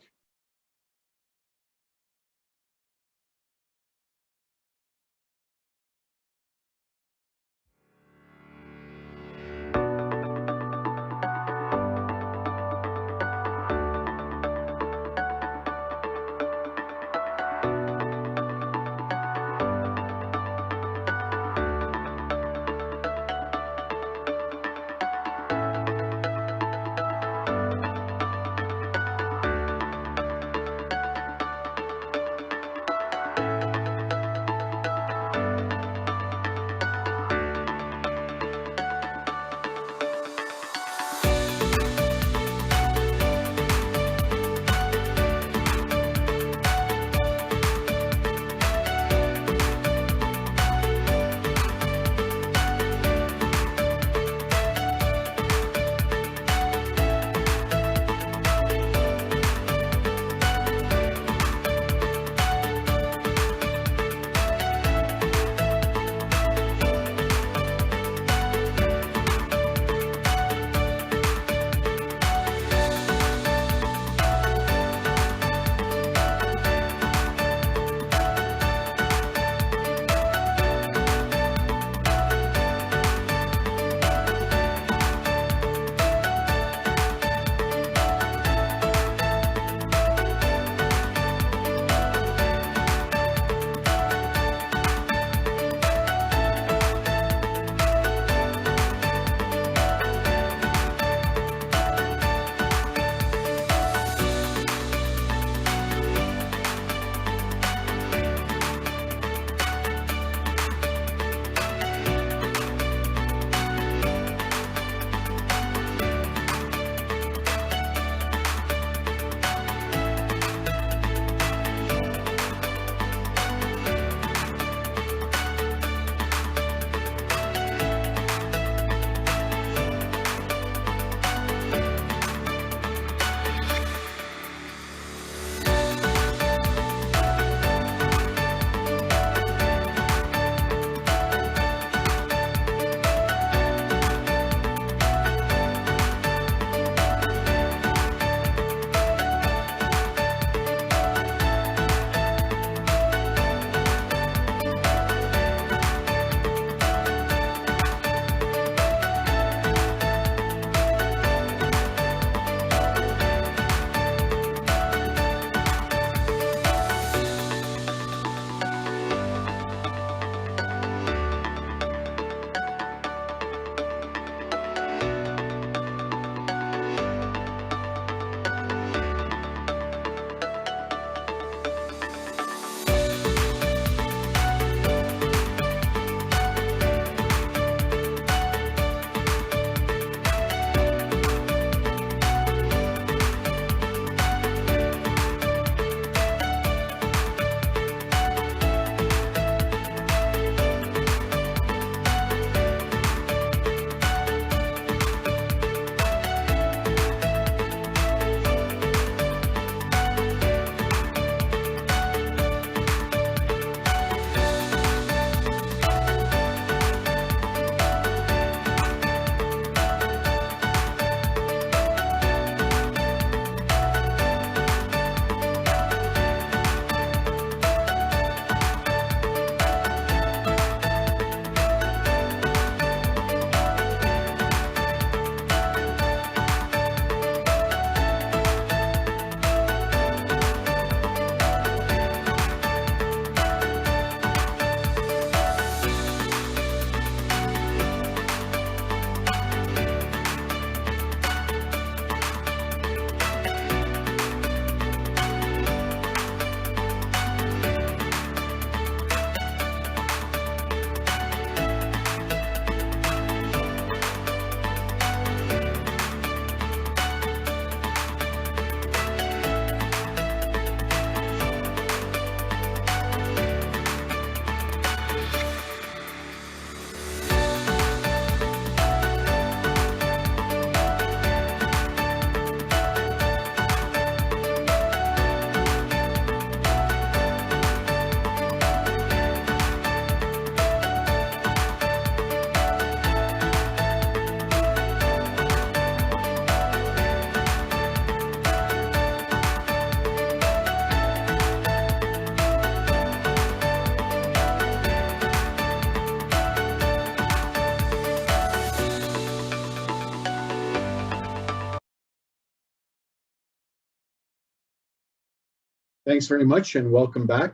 Thanks very much and welcome back.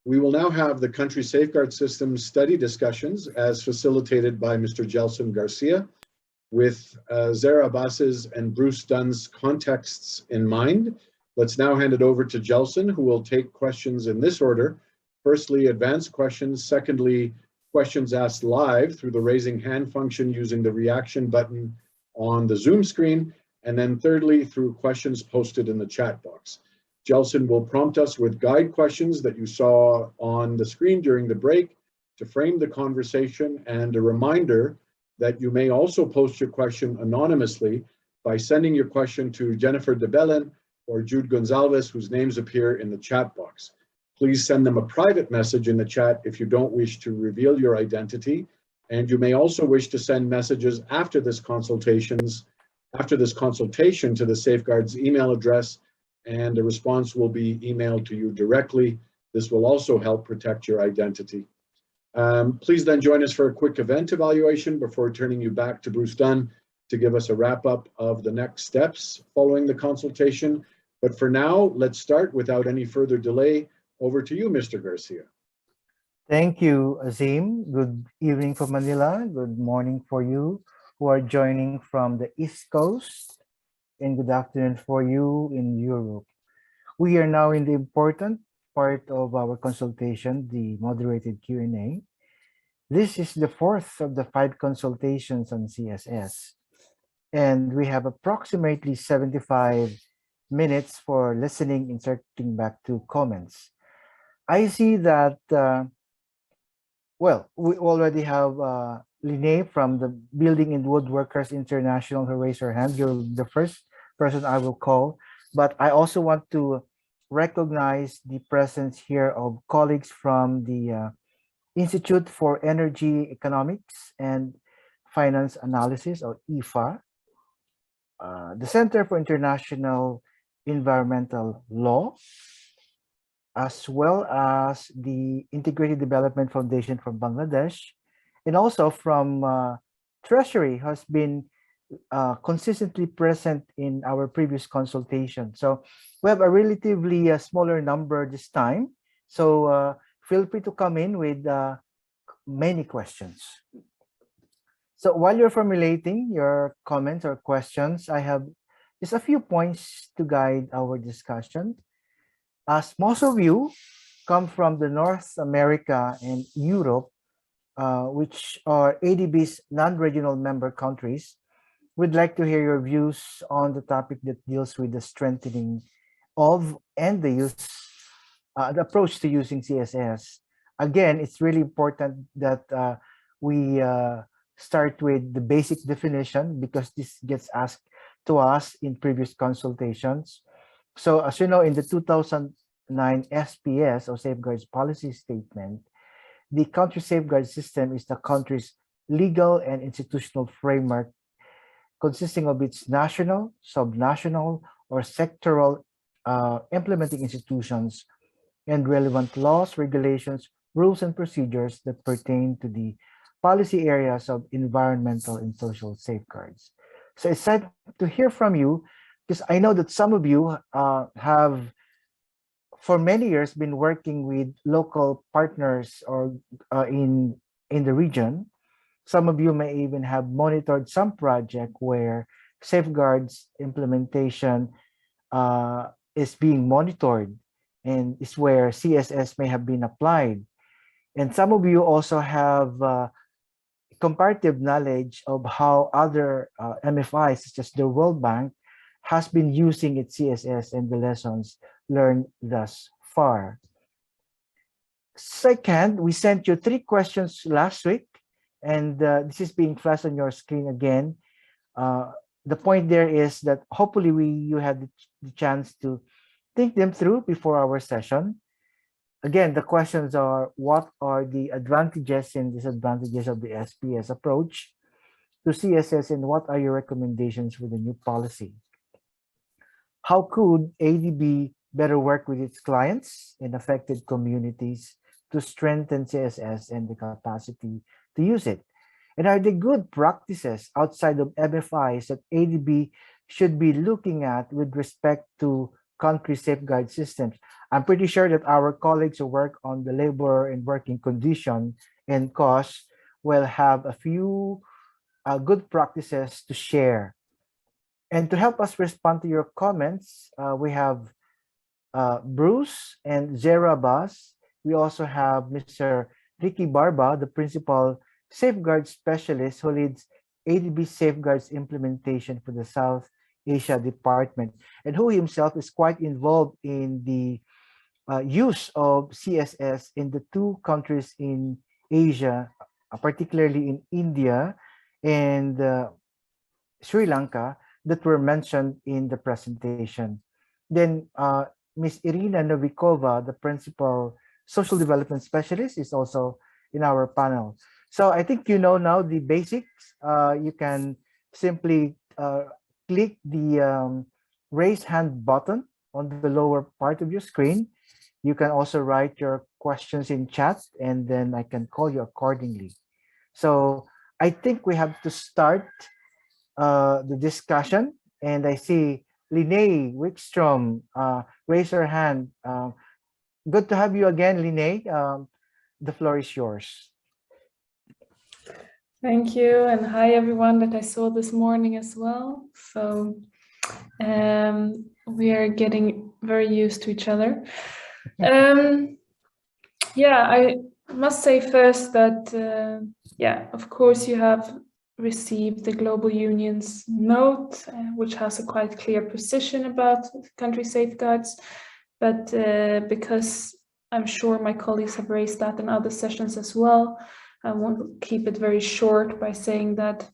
We will now have the country safeguard systems study discussions as facilitated by Mr. Gelson Garcia with Zara Abbas's and Bruce Dunn's contexts in mind. Let's now hand it over to Gelson, who will take questions in this order. Firstly, advanced questions. Secondly, questions asked live through the raising hand function using the reaction button on the Zoom screen. And then thirdly, through questions posted in the chat box. Gelson will prompt us with guide questions that you saw on the screen during the break to frame the conversation, and a reminder that you may also post your question anonymously by sending your question to Jennifer DeBellen or Jude Gonzalez, whose names appear in the chat box. Please send them a private message in the chat if you don't wish to reveal your identity, and you may also wish to send messages after this consultation to the Safeguards email address, and a response will be emailed to you directly. This will also help protect your identity. Please then join us for a quick event evaluation before turning you back to Bruce Dunn to give us a wrap up of the next steps following the consultation. But for now, let's start without any further delay. Over to you, Mr. Garcia. Thank you, Azim. Good evening from Manila. Good morning for you who are joining from the East Coast, and good afternoon for you in Europe. We are now in the important part of our consultation, the moderated Q&A. This is the fourth of the 5 consultations on CSS, and we have approximately 75 minutes for listening and circling back to comments. I see that, well, we already have Linnae from the Building and Woodworkers International who raised her hand. You're the first person I will call, but I also want to recognize the presence here of colleagues from the Institute for Energy Economics and Finance Analysis, or IFA, the Center for International Environmental Law, as well as the Integrated Development Foundation from Bangladesh, and also from Treasury has been consistently present in our previous consultation. So we have a relatively smaller number this time. So feel free to come in with many questions. So while you're formulating your comments or questions, I have just a few points to guide our discussion. As most of you come from the North America and Europe, which are ADB's non-regional member countries, we'd like to hear your views on the topic that deals with the strengthening of and the approach to using CSS. Again, it's really important that we start with the basic definition, because this gets asked to us in previous consultations. So as you know, in the 2009 SPS, or Safeguards Policy Statement, the country safeguard system is the country's legal and institutional framework consisting of its national, subnational, or sectoral implementing institutions and relevant laws, regulations, rules, and procedures that pertain to the policy areas of environmental and social safeguards. So it's sad to hear from you, because I know that some of you have for many years been working with local partners or in the region. Some of you may even have monitored some project where safeguards implementation is being monitored, and is where CSS may have been applied. And some of you also have comparative knowledge of how other MFIs, such as the World Bank, has been using its CSS and the lessons learned thus far. Second, we sent you 3 questions last week, and this is being flashed on your screen again. The point there is that hopefully you had the chance to think them through before our session. Again, the questions are: what are the advantages and disadvantages of the SPS approach to CSS, and what are your recommendations for the new policy? How could ADB better work with its clients and affected communities to strengthen CSS and the capacity to use it? And are there good practices outside of MFIs that ADB should be looking at with respect to country safeguard systems. I'm pretty sure that our colleagues who work on the labor and working condition and costs will have a few good practices to share. And to help us respond to your comments, we have Bruce and Zera Bas. We also have Mr. Ricky Barba, the Principal Safeguard Specialist who leads ADB Safeguards implementation for the South Asia Department, and who himself is quite involved in the use of CSS in the two countries in Asia, particularly in India and Sri Lanka, that were mentioned in the presentation. Then Ms. Irina Novikova, the Principal Social Development Specialist, is also in our panel. So I think you know now the basics. You can simply click the raise hand button on the lower part of your screen. You can also write your questions in chat, and then I can call you accordingly. So I think we have to start the discussion, and I see Linnea Wickstrom raise her hand. Good to have you again, Linnea. The floor is yours. Thank you, and hi everyone that I saw this morning as well. So we are getting very used to each other. Yeah, I must say first that yeah, of course you have received the Global Union's note, which has a quite clear position about country safeguards, but because I'm sure my colleagues have raised that in other sessions as well, I want to keep it very short by saying that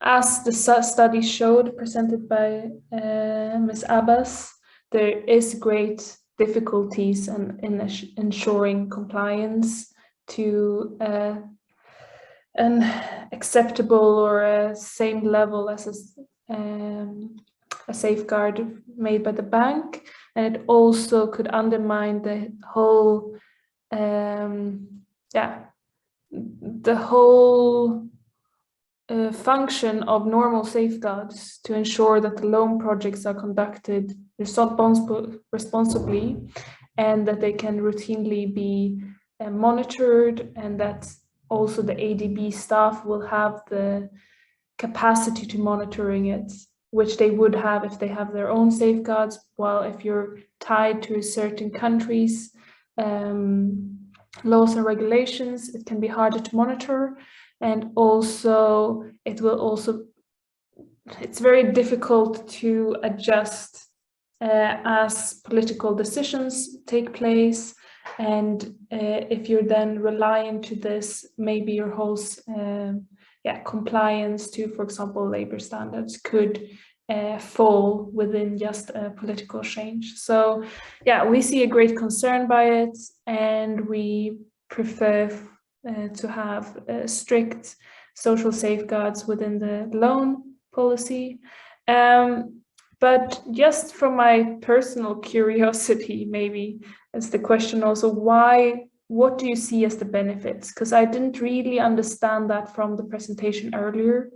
as the study showed, presented by Ms. Abbas, there is great difficulties in ensuring compliance to an acceptable or a same level as a safeguard made by the bank, and it also could undermine the whole function of normal safeguards to ensure that the loan projects are conducted responsibly, and that they can routinely be monitored, and that also the ADB staff will have the capacity to monitoring it, which they would have if they have their own safeguards, while if you're tied to a certain country's laws and regulations, it can be harder to monitor. And also, it's very difficult to adjust as political decisions take place. And if you're then reliant to this, maybe your whole compliance to, for example, labor standards could fall within just a political change. So yeah, we see a great concern by it, and we prefer to have strict social safeguards within the loan policy. But just from my personal curiosity, maybe as the question also, what do you see as the benefits? Because I didn't really understand that from the presentation earlier.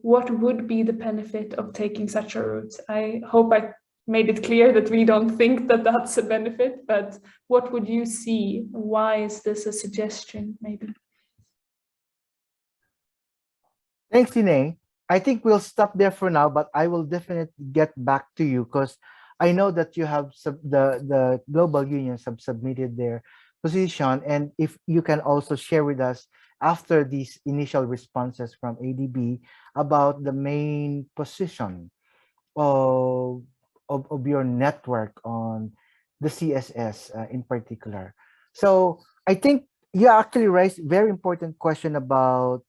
What would be the benefit of taking such a route? I hope I made it clear that we don't think that that's a benefit, but what would you see? Why is this a suggestion, maybe? Thanks, Linnea. I think we'll stop there for now, but I will definitely get back to you because I know that you have the global unions have submitted their position, and if you can also share with us after these initial responses from ADB about the main position of your network on the CSS in particular. So I think you actually raised a very important question about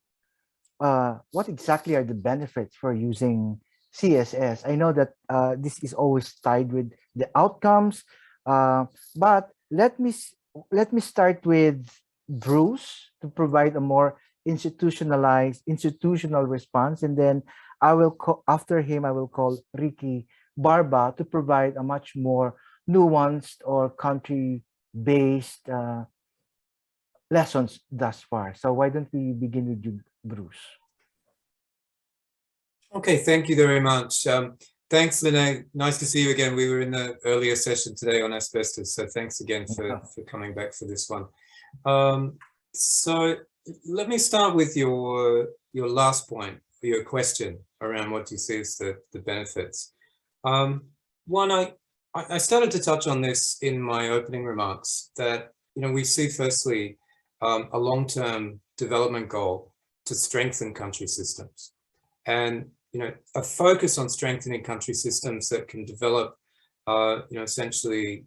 what exactly are the benefits for using CSS. I know that this is always tied with the outcomes, but let me start with Bruce to provide a more institutional response, and then I will after him I will call Ricky Barba to provide a much more nuanced or country-based lessons thus far. So why don't we begin with you, Bruce? Okay, thank you very much. Thanks, Lene. Nice to see you again. We were in the earlier session today on asbestos, so thanks again for coming back for this one. So let me start with your last point, your question around what you see as the benefits. One, I started to touch on this in my opening remarks, that we see firstly a long-term development goal to strengthen country systems, and a focus on strengthening country systems that can develop essentially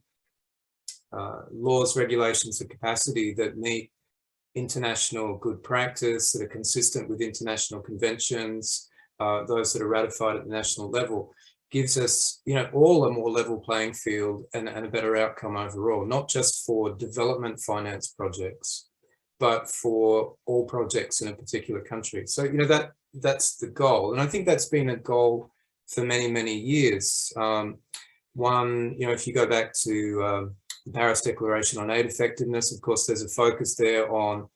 laws, regulations, and capacity that meet international good practice, that are consistent with international conventions, those that are ratified at the national level, gives us, all a more level playing field and a better outcome overall, not just for development finance projects, but for all projects in a particular country. So, that's the goal. And I think that's been a goal for many, many years. One, if you go back to the Paris Declaration on Aid Effectiveness, of course, there's a focus there on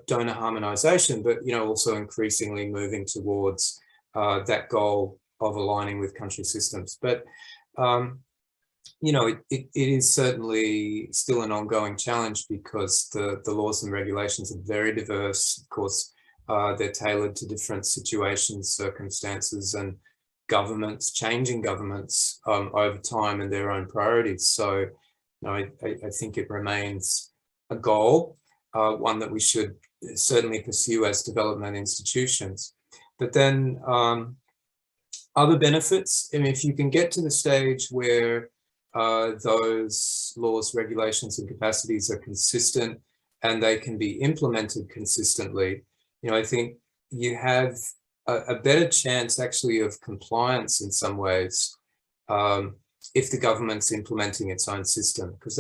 donor harmonization, but, also increasingly moving towards that goal of aligning with country systems. But, it is certainly still an ongoing challenge because the laws and regulations are very diverse. Of course, they're tailored to different situations, circumstances, and governments, changing governments over time and their own priorities. So, I think it remains a goal, one that we should certainly pursue as development institutions. But then other benefits, if you can get to the stage where those laws, regulations, and capacities are consistent and they can be implemented consistently, I think you have a better chance actually of compliance in some ways if the government's implementing its own system, because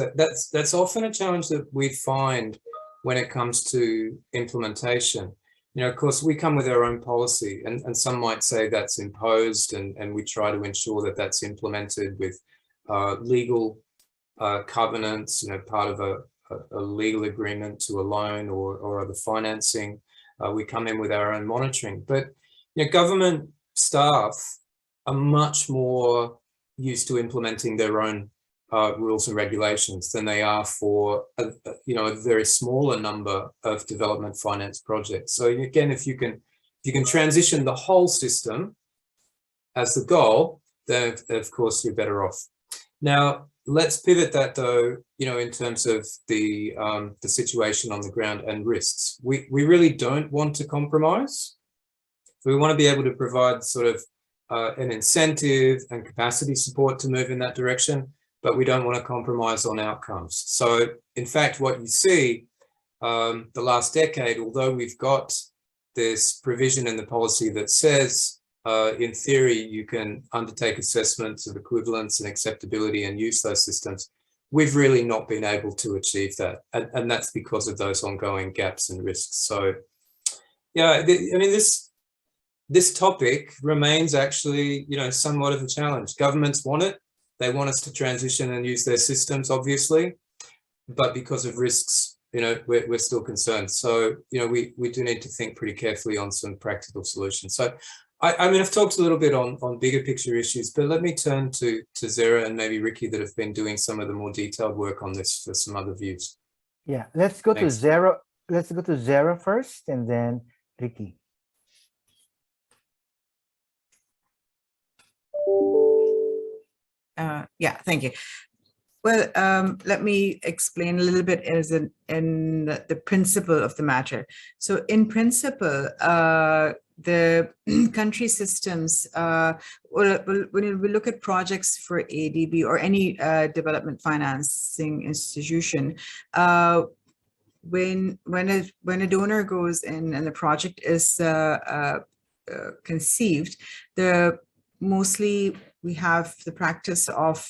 that's often a challenge that we find when it comes to implementation. Of course, we come with our own policy, and some might say that's imposed, and we try to ensure that that's implemented with legal covenants, part of a legal agreement to a loan or other financing. We come in with our own monitoring, but government staff are much more used to implementing their own rules and regulations than they are for a very smaller number of development finance projects. So again, if you can transition the whole system as the goal, then of course you're better off. Now let's pivot that though, in terms of the situation on the ground and risks. We really don't want to compromise. We want to be able to provide sort of an incentive and capacity support to move in that direction, but we don't want to compromise on outcomes. So in fact, what you see the last decade, although we've got this provision in the policy that says, in theory, you can undertake assessments of equivalence and acceptability and use those systems, we've really not been able to achieve that. And that's because of those ongoing gaps and risks. So yeah, this topic remains actually, somewhat of a challenge. Governments want it. They want us to transition and use their systems, obviously, but because of risks, we're still concerned. So, we do need to think pretty carefully on some practical solutions. So, I've talked a little bit on bigger picture issues, but let me turn to Zara and maybe Ricky that have been doing some of the more detailed work on this for some other views. Yeah, let's go to Zara. Let's go to Zara first, and then Ricky. Yeah, thank you. Well, let me explain a little bit in the principle of the matter. So in principle, the country systems, when we look at projects for ADB or any development financing institution, when a donor goes in and the project is conceived, mostly we have the practice of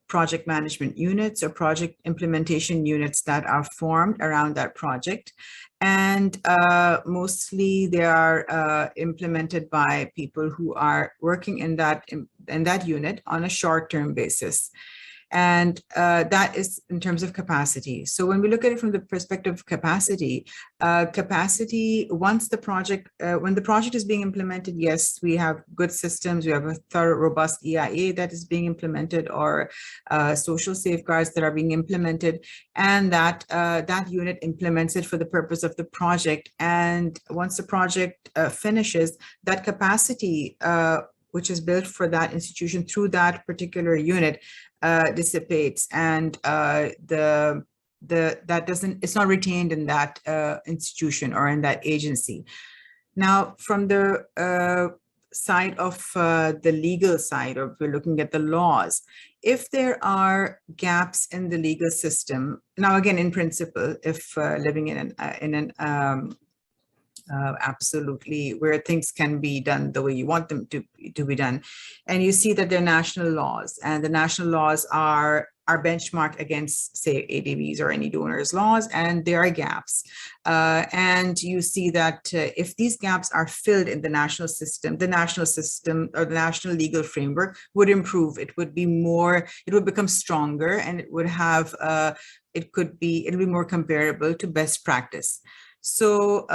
project management units or project implementation units that are formed around that project. And mostly they are implemented by people who are working in that unit on a short-term basis. And that is in terms of capacity. So when we look at it from the perspective of capacity, once the project, when the project is being implemented, yes, we have good systems, we have a thorough, robust EIA that is being implemented, or social safeguards that are being implemented, and that unit implements it for the purpose of the project. And once the project finishes, that capacity which is built for that institution through that particular unit dissipates, and it's not retained in that institution or in that agency. Now, from the side of the legal side, or if we're looking at the laws, if there are gaps in the legal system, now again, in principle, if living in an absolutely where things can be done the way you want them to be done, and you see that there are national laws, and the national laws are benchmarked against, say, ADB's or any donor's laws, and there are gaps. And you see that if these gaps are filled in the national system or the national legal framework would improve. It would be more, it would become stronger, and it would have, it'll be more comparable to best practice. So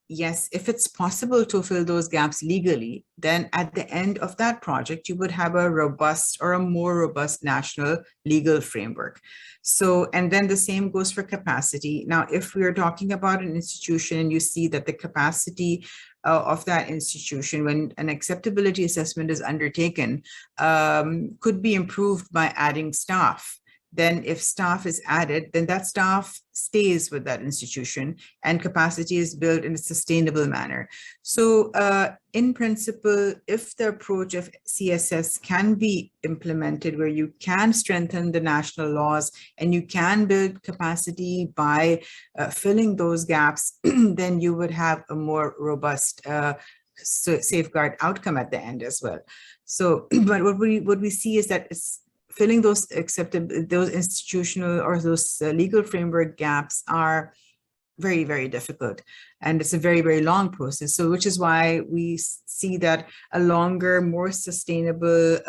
yes, if it's possible to fill those gaps legally, then at the end of that project, you would have a robust or a more robust national legal framework. So, and then the same goes for capacity. Now, if we are talking about an institution and you see that the capacity of that institution, when an acceptability assessment is undertaken, could be improved by adding staff. Then if staff is added, then that staff stays with that institution and capacity is built in a sustainable manner. So in principle, if the approach of CSS can be implemented where you can strengthen the national laws and you can build capacity by filling those gaps, then you would have a more robust safeguard outcome at the end as well. So, but what we see is that it's filling those institutional or those legal framework gaps are very, very difficult. And it's a very, very long process. So which is why we see that a longer, more sustainable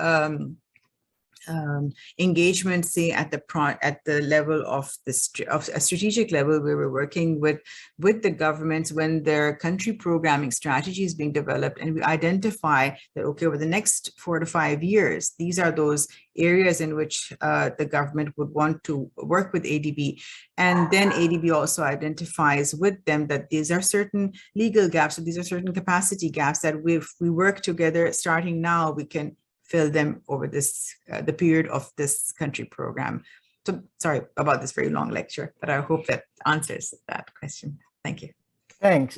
engagement, say at the level of a strategic level, where we're working with the governments when their country programming strategy is being developed, and we identify that, okay, over the next 4 to 5 years, these are those areas in which the government would want to work with ADB. And then ADB also identifies with them that these are certain legal gaps, or these are certain capacity gaps that if we work together starting now, we can fill them over this the period of this country program. So sorry about this very long lecture, but I hope that answers that question. Thank you. Thanks,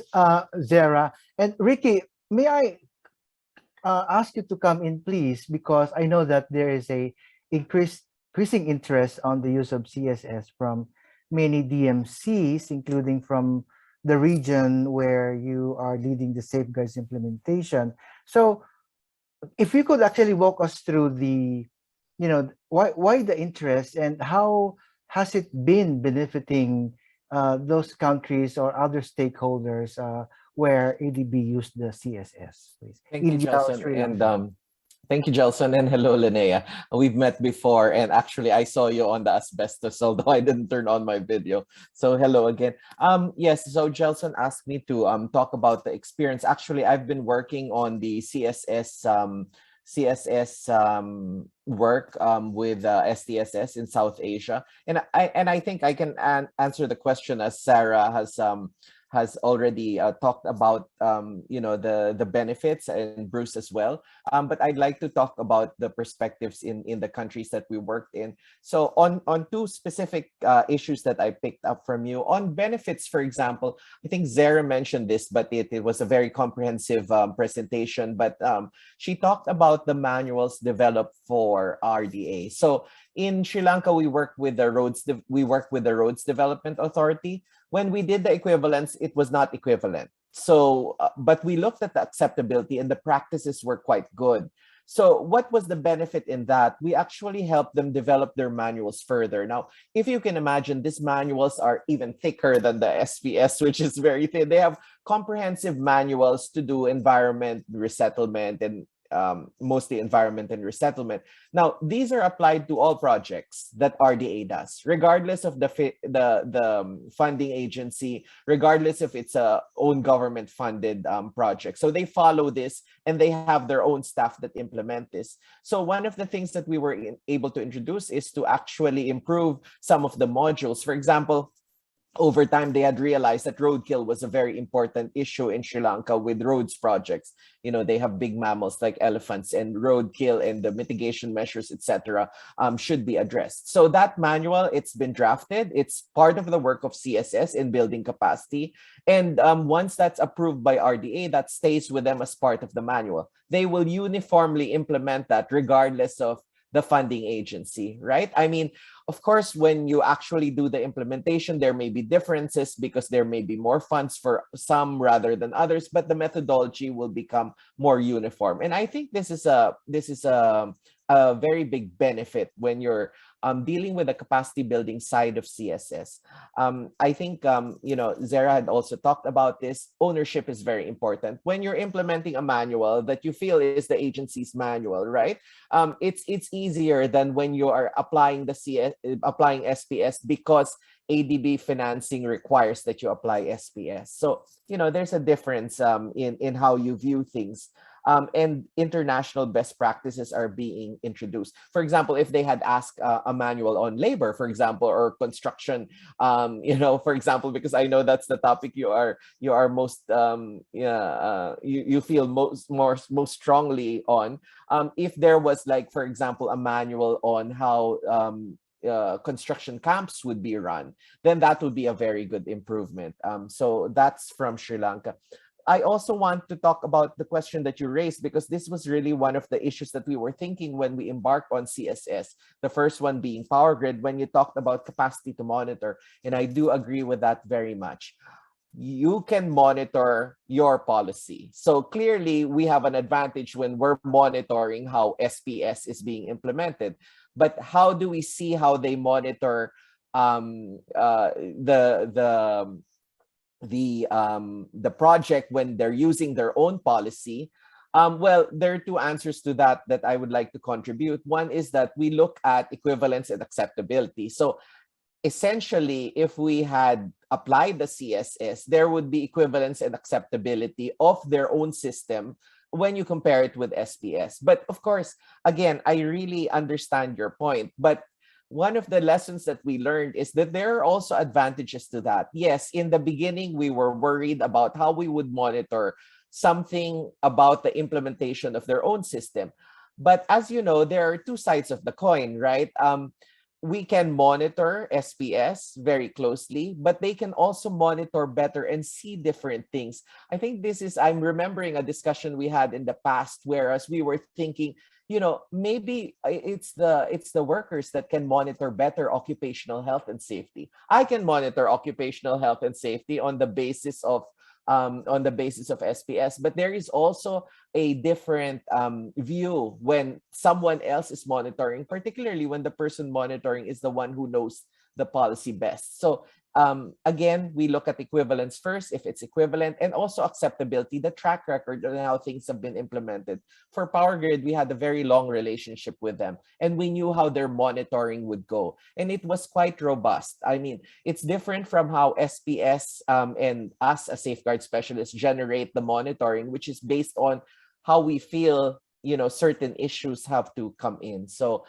Zara. And Ricky, may I ask you to come in, please, because I know that there is a increasing interest on the use of CSS from many DMCs, including from the region where you are leading the safeguards implementation. So if you could actually walk us through the, why the interest, and how has it been benefiting those countries or other stakeholders where ADB used the CSS, please. Thank you, Gelson, and thank you, Gelson, and hello, Linnea. We've met before, and actually I saw you on the asbestos, although I didn't turn on my video. So hello again. Yes, so Gelson asked me to talk about the experience. Actually, I've been working on the CSS work with STSS in South Asia, and I think I can answer the question as Sarah has already talked about the benefits, and Bruce as well. But I'd like to talk about the perspectives in the countries that we worked in. So on two specific issues that I picked up from you. On benefits, for example, I think Zara mentioned this, but it was a very comprehensive presentation. But she talked about the manuals developed for RDA. So in Sri Lanka, we worked with the Roads Development Authority. When we did the equivalence, it was not equivalent. So, but we looked at the acceptability, and the practices were quite good. So what was the benefit in that? We actually helped them develop their manuals further. Now, if you can imagine, these manuals are even thicker than the SPS, which is very thin. They have comprehensive manuals to do environment resettlement and mostly environment and resettlement. Now, these are applied to all projects that RDA does, regardless of the funding agency, regardless if it's a own government funded project. So they follow this and they have their own staff that implement this. So one of the things that we were able to introduce is to actually improve some of the modules. For example, over time, they had realized that roadkill was a very important issue in Sri Lanka with roads projects. You know, they have big mammals like elephants, and roadkill and the mitigation measures, etc., should be addressed. So that manual, it's been drafted. It's part of the work of CSS in building capacity. And once that's approved by RDA, that stays with them as part of the manual. They will uniformly implement that regardless of the funding agency, right? I mean, of course, when you actually do the implementation, there may be differences because there may be more funds for some rather than others, but the methodology will become more uniform. And I think this is a very big benefit when you're dealing with the capacity building side of CSS. I think, Zara had also talked about this. Ownership is very important. When you're implementing a manual that you feel is the agency's manual, right? It's easier than when you are applying applying SPS because ADB financing requires that you apply SPS. So, there's a difference in how you view things. And international best practices are being introduced. For example, if they had asked a manual on labor, for example, or construction, for example, because I know that's the topic you are most you feel most strongly on. If there was, like, for example, a manual on how construction camps would be run, then that would be a very good improvement. So that's from Sri Lanka. I also want to talk about the question that you raised, because this was really one of the issues that we were thinking when we embarked on CSS. The first one being power grid, when you talked about capacity to monitor. And I do agree with that very much. You can monitor your policy. So clearly we have an advantage when we're monitoring how SPS is being implemented. But how do we see how they monitor the project when they're using their own policy? Well, there are two answers to that I would like to contribute. One is that we look at equivalence and acceptability. So essentially, if we had applied the CSS, there would be equivalence and acceptability of their own system when you compare it with SPS. But of course, again, I really understand your point. But one of the lessons that we learned is that there are also advantages to that. Yes, in the beginning, we were worried about how we would monitor something about the implementation of their own system. But as you know, there are two sides of the coin, right? We can monitor SPS very closely, but they can also monitor better and see different things. I think I'm remembering a discussion we had in the past, whereas we were thinking, maybe it's the workers that can monitor better occupational health and safety. I can monitor occupational health and safety on the basis of SPS, but there is also a different view when someone else is monitoring, particularly when the person monitoring is the one who knows the policy best. So again, we look at equivalence first, if it's equivalent, and also acceptability, the track record on how things have been implemented. For Power Grid, we had a very long relationship with them, and we knew how their monitoring would go. And it was quite robust. I mean, it's different from how SPS and us as safeguard specialists generate the monitoring, which is based on how we feel, certain issues have to come in. So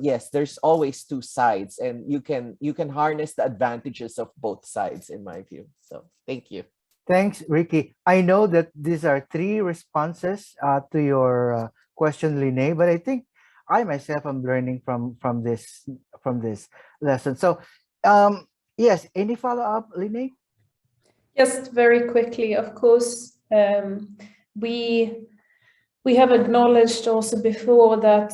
yes, there's always two sides, and you can harness the advantages of both sides, in my view. So thank you. Thanks, Ricky. I know that these are three responses to your question, Linnae, but I think I myself am learning from this lesson. So yes, any follow-up, Linnae? Just very quickly, of course, we have acknowledged also before that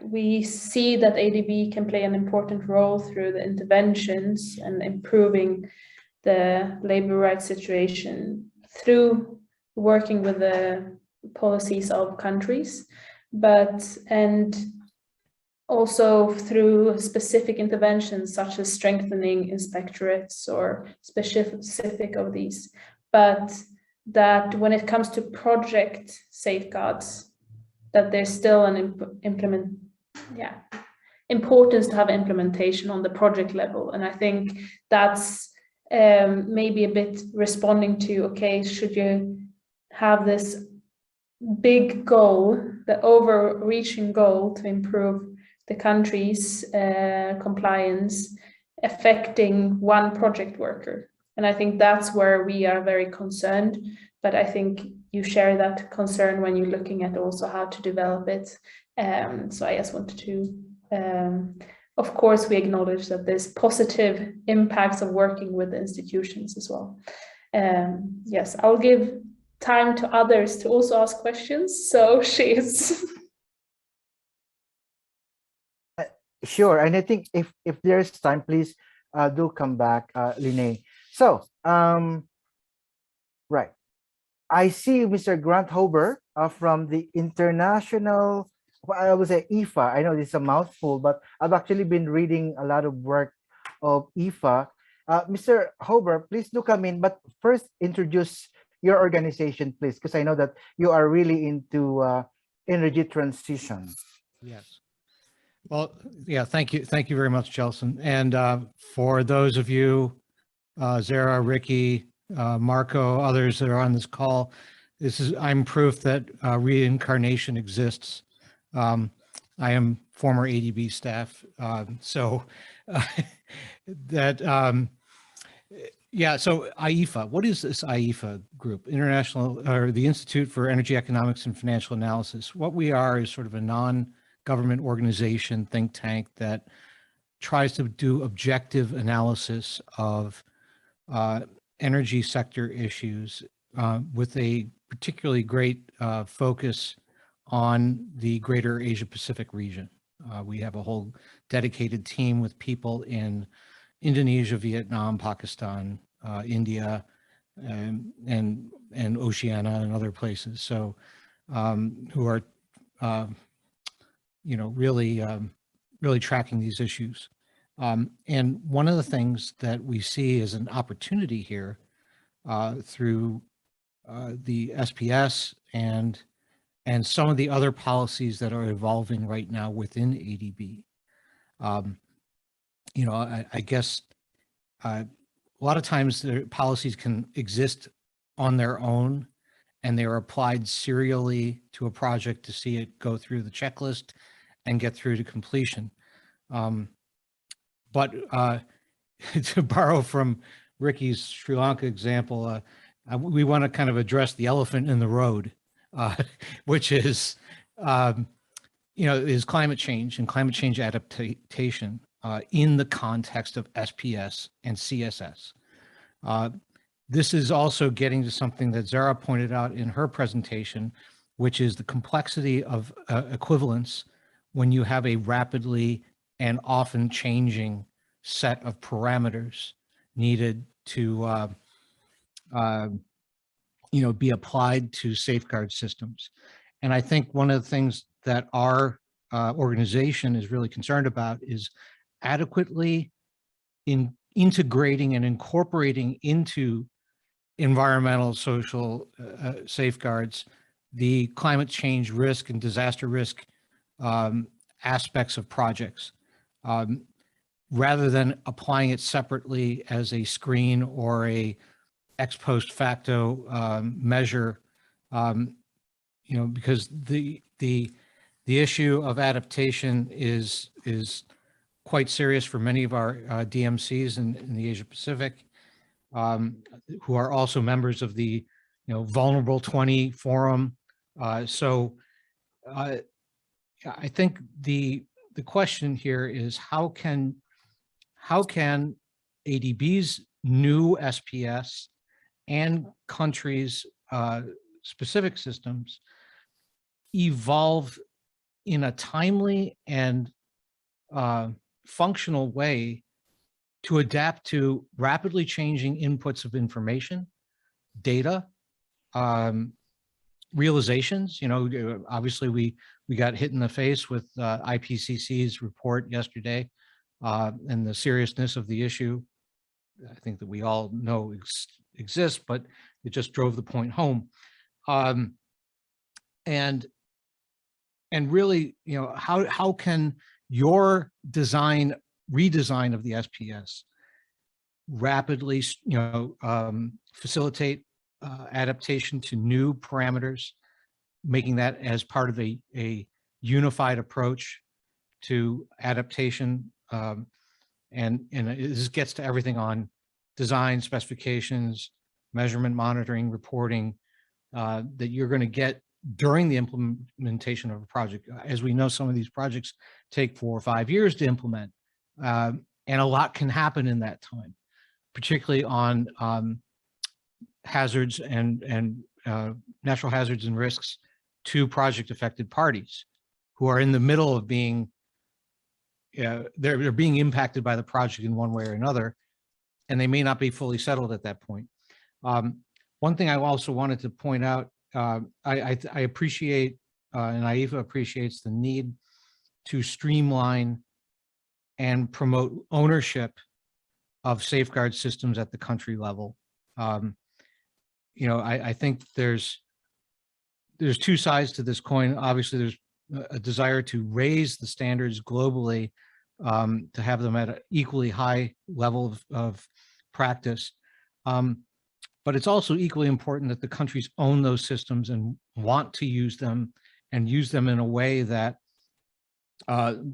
we see that ADB can play an important role through the interventions and improving the labor rights situation through working with the policies of countries, and also through specific interventions such as strengthening inspectorates or specific of these. But that when it comes to project safeguards, that there's still an importance to have implementation on the project level. And I think that's maybe a bit responding to, okay, should you have this big goal, the overreaching goal to improve the country's compliance affecting one project worker? And I think that's where we are very concerned, but I think you share that concern when you're looking at also how to develop it. So I just wanted to, of course, we acknowledge that there's positive impacts of working with institutions as well. Yes, I'll give time to others to also ask questions. So she's. Sure, and I think if there's time, please do come back, Linnea. So, right, I see Mr. Grant Hober from the International, I would say IFA. I know this is a mouthful, but I've actually been reading a lot of work of IFA. Mr. Hober, please do come in, but first introduce your organization, please, because I know that you are really into energy transition. Yes. Well, yeah, thank you. Thank you very much, Jelson. And for those of you, Zara, Ricky, Marco, others that are on this call, I'm proof that reincarnation exists. I am former ADB staff. Yeah, so IEFA, what is this IEFA group? The Institute for Energy Economics and Financial Analysis. What we are is sort of a non-government organization, think tank that tries to do objective analysis of energy sector issues with a particularly great focus on the greater Asia Pacific region. We have a whole dedicated team with people in Indonesia, Vietnam, Pakistan, India, and Oceania and other places. So who are, really tracking these issues. And one of the things that we see as an opportunity here through the SPS and some of the other policies that are evolving right now within ADB. I guess a lot of times the policies can exist on their own and they are applied serially to a project to see it go through the checklist and get through to completion. But to borrow from Ricky's Sri Lanka example, we want to kind of address the elephant in the road, which is, is climate change and climate change adaptation in the context of SPS and CSS. This is also getting to something that Zara pointed out in her presentation, which is the complexity of equivalence when you have a rapidly and often changing set of parameters needed to be applied to safeguard systems. And I think one of the things that our organization is really concerned about is adequately integrating and incorporating into environmental, social safeguards, the climate change risk and disaster risk aspects of projects, rather than applying it separately as a screen or a ex post facto measure, because the issue of adaptation is quite serious for many of our DMCs in the Asia Pacific, who are also members of the Vulnerable 20 Forum. So I think the question here is how can ADB's new SPS and countries' specific systems evolve in a timely and functional way to adapt to rapidly changing inputs of information, data, realizations. Obviously we got hit in the face with IPCC's report yesterday and the seriousness of the issue. I think that we all know exists, but it just drove the point home. And and really, you know, how can your redesign of the SPS rapidly, you know, facilitate adaptation to new parameters, making that as part of a unified approach to adaptation. And this gets to everything on design specifications, measurement, monitoring, reporting, that you're going to get during the implementation of a project. As we know, some of these projects take 4 or 5 years to implement, and a lot can happen in that time, particularly on hazards and natural hazards and risks to project affected parties who are in the middle of being, they're being impacted by the project in one way or another, and they may not be fully settled at that point. One thing I also wanted to point out, I appreciate, and IEFA appreciates the need to streamline and promote ownership of safeguard systems at the country level. You know, I think there's 2 sides to this coin. Obviously, there's a desire to raise the standards globally, to have them at an equally high level of practice. But it's also equally important that the countries own those systems and want to use them, and use them in a way that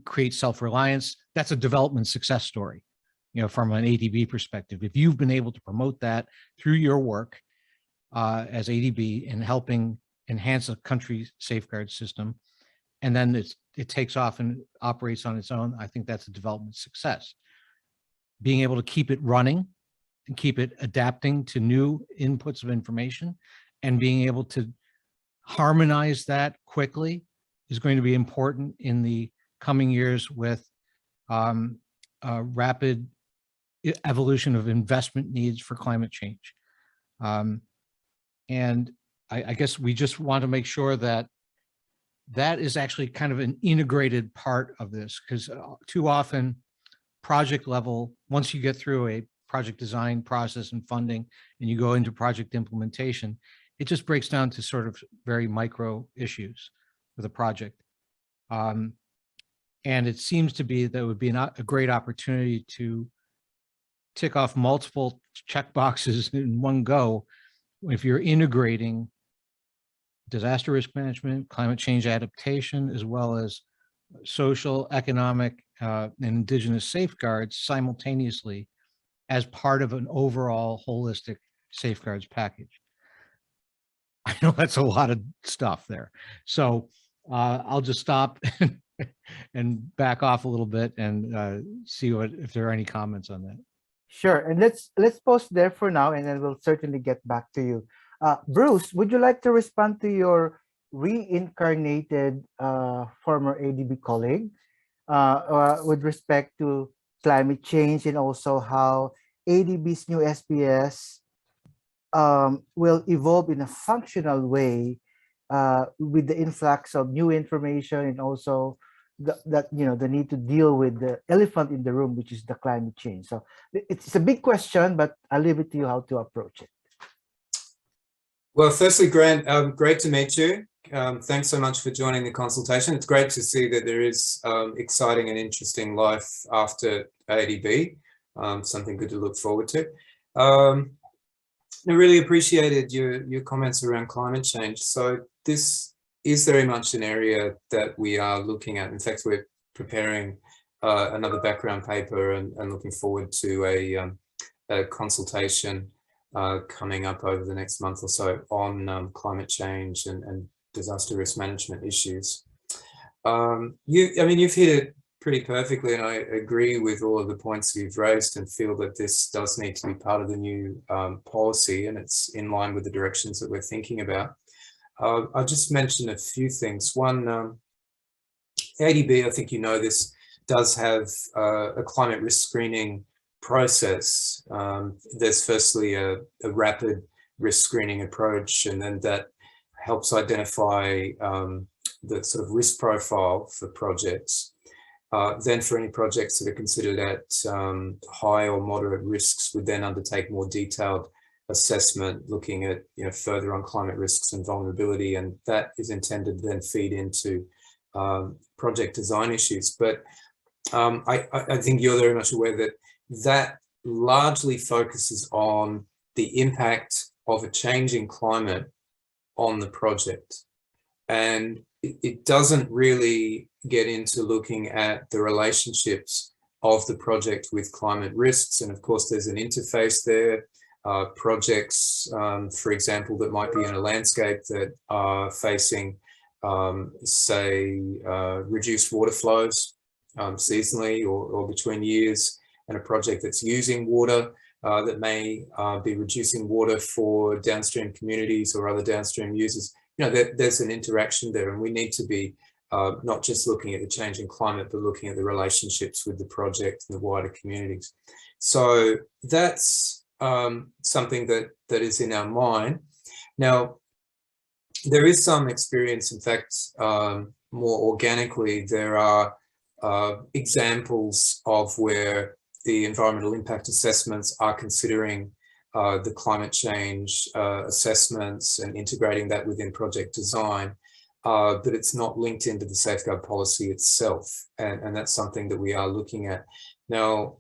creates self-reliance. That's a development success story, you know, from an ADB perspective. If you've been able to promote that through your work as ADB in helping enhance a country's safeguard system, and then it takes off and operates on its own, I think that's a development success. Being able to keep it running and keep it adapting to new inputs of information, and being able to harmonize that quickly is going to be important in the coming years with rapid evolution of investment needs for climate change. And I guess we just want to make sure that that is actually kind of an integrated part of this, because too often project level, once you get through a project design process and funding and you go into project implementation, it just breaks down to sort of very micro issues with a project. And it seems to be that it would be a great opportunity to tick off multiple check boxes in one go if you're integrating disaster risk management, climate change adaptation, as well as social, economic, and indigenous safeguards simultaneously as part of an overall holistic safeguards package. I know that's a lot of stuff there. So I'll just stop and back off a little bit and see if there are any comments on that. Sure, and let's pause there for now, and then we'll certainly get back to you. Bruce, would you like to respond to your reincarnated former ADB colleague with respect to climate change, and also how ADB's new SPS will evolve in a functional way with the influx of new information, and also the need to deal with the elephant in the room, which is the climate change. So it's a big question, but I'll leave it to you how to approach it. Well, firstly, Grant, great to meet you. Thanks so much for joining the consultation. It's great to see that there is exciting and interesting life after ADB, something good to look forward to. I really appreciated your comments around climate change. So this is very much an area that we are looking at. In fact, we're preparing another background paper and looking forward to a consultation coming up over the next month or so on climate change and disaster risk management issues. You've hit it pretty perfectly, and I agree with all of the points you've raised and feel that this does need to be part of the new policy, and it's in line with the directions that we're thinking about. I'll just mention a few things. One, ADB, I think you know this, does have a climate risk screening process. There's firstly a rapid risk screening approach, and then that helps identify the sort of risk profile for projects. Then for any projects that are considered at high or moderate risks, would then undertake more detailed assessment, looking at further on climate risks and vulnerability, and that is intended to then feed into project design issues. But I think you're very much aware that that largely focuses on the impact of a changing climate on the project. And it doesn't really get into looking at the relationships of the project with climate risks. And of course, there's an interface there. Projects, for example, that might be in a landscape that are facing, say, reduced water flows seasonally or between years, and a project that's using water that may be reducing water for downstream communities or other downstream users. You know, there's an interaction there, and we need to be not just looking at the changing climate, but looking at the relationships with the project and the wider communities. So that's something that is in our mind. Now, there is some experience, in fact, more organically, there are examples of where the environmental impact assessments are considering the climate change assessments and integrating that within project design, but it's not linked into the safeguard policy itself. And that's something that we are looking at. Now,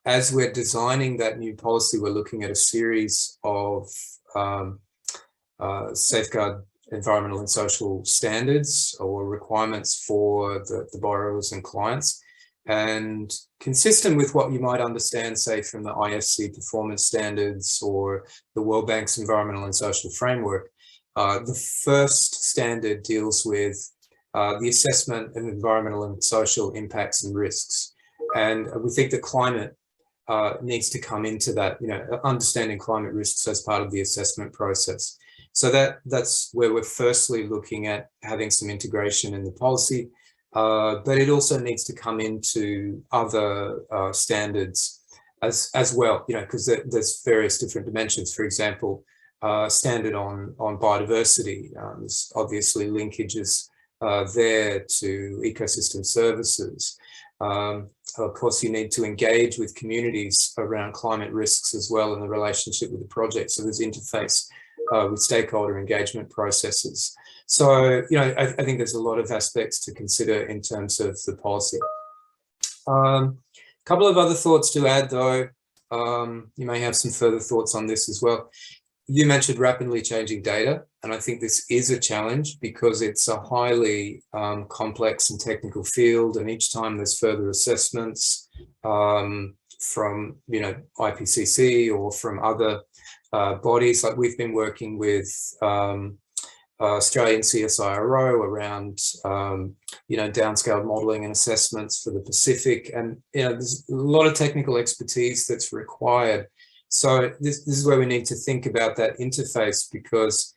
as we're designing that new policy, we're looking at a series of safeguard environmental and social standards or requirements for the borrowers and clients. And consistent with what you might understand, say, from the IFC performance standards or the World Bank's environmental and social framework, the first standard deals with the assessment of environmental and social impacts and risks. And we think that climate needs to come into that, you know, understanding climate risks as part of the assessment process. So that's where we're firstly looking at having some integration in the policy, but it also needs to come into other standards as well, you know, because there's various different dimensions. For example, standard on biodiversity, there's obviously linkages there to ecosystem services. Of course, you need to engage with communities around climate risks as well in the relationship with the project. So there's interface with stakeholder engagement processes. So, you know, I think there's a lot of aspects to consider in terms of the policy. Couple of other thoughts to add, though. You may have some further thoughts on this as well. You mentioned rapidly changing data, and I think this is a challenge because it's a highly complex and technical field, and each time there's further assessments from, you know, IPCC or from other bodies. Like we've been working with Australian CSIRO around, you know, downscaled modelling and assessments for the Pacific, and you know, there's a lot of technical expertise that's required. So this is where we need to think about that interface, because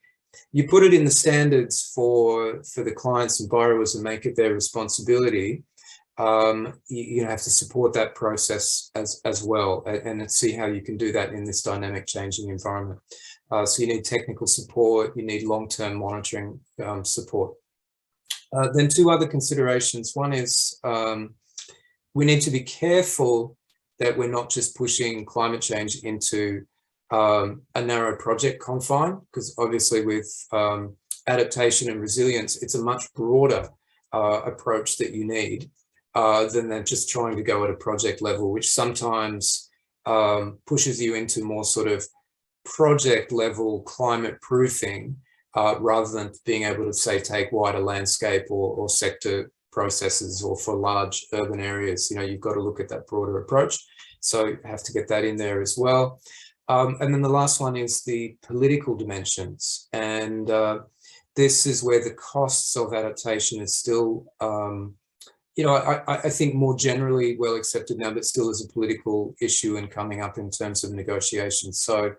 you put it in the standards for the clients and borrowers and make it their responsibility. You have to support that process as well, and see how you can do that in this dynamic changing environment. So you need technical support, you need long-term monitoring support. Then two other considerations. One is we need to be careful that we're not just pushing climate change into a narrow project confine, because obviously with adaptation and resilience, it's a much broader approach that you need than just trying to go at a project level, which sometimes pushes you into more sort of project level climate proofing rather than being able to, say, take wider landscape or sector processes, or for large urban areas. You know, you've got to look at that broader approach. So you have to get that in there as well. And then the last one is the political dimensions. And this is where the costs of adaptation is still, you know, I think more generally well accepted now, but still is a political issue and coming up in terms of negotiations. So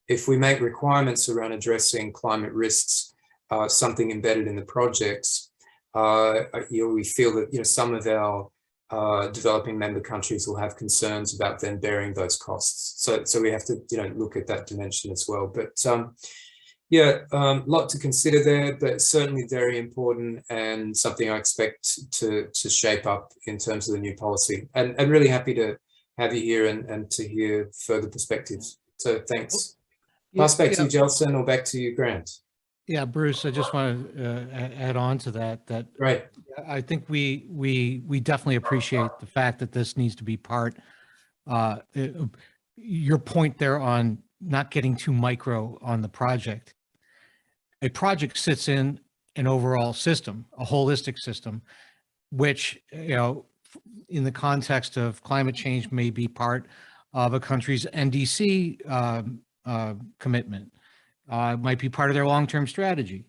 if we make requirements around addressing climate risks, something embedded in the projects, you know, we feel that, you know, some of our developing member countries will have concerns about then bearing those costs. So we have to, you know, look at that dimension as well. But yeah, a lot to consider there, but certainly very important and something I expect to shape up in terms of the new policy. And really happy to have you here and to hear further perspectives. So thanks. Pass back to you, Gelson, or back to you, Grant. Yeah, Bruce, I just want to add on to that, Right. I think we definitely appreciate the fact that this needs to be part, your point there on not getting too micro on the project. A project sits in an overall system, a holistic system, which, in the context of climate change may be part of a country's NDC commitment, might be part of their long-term strategy.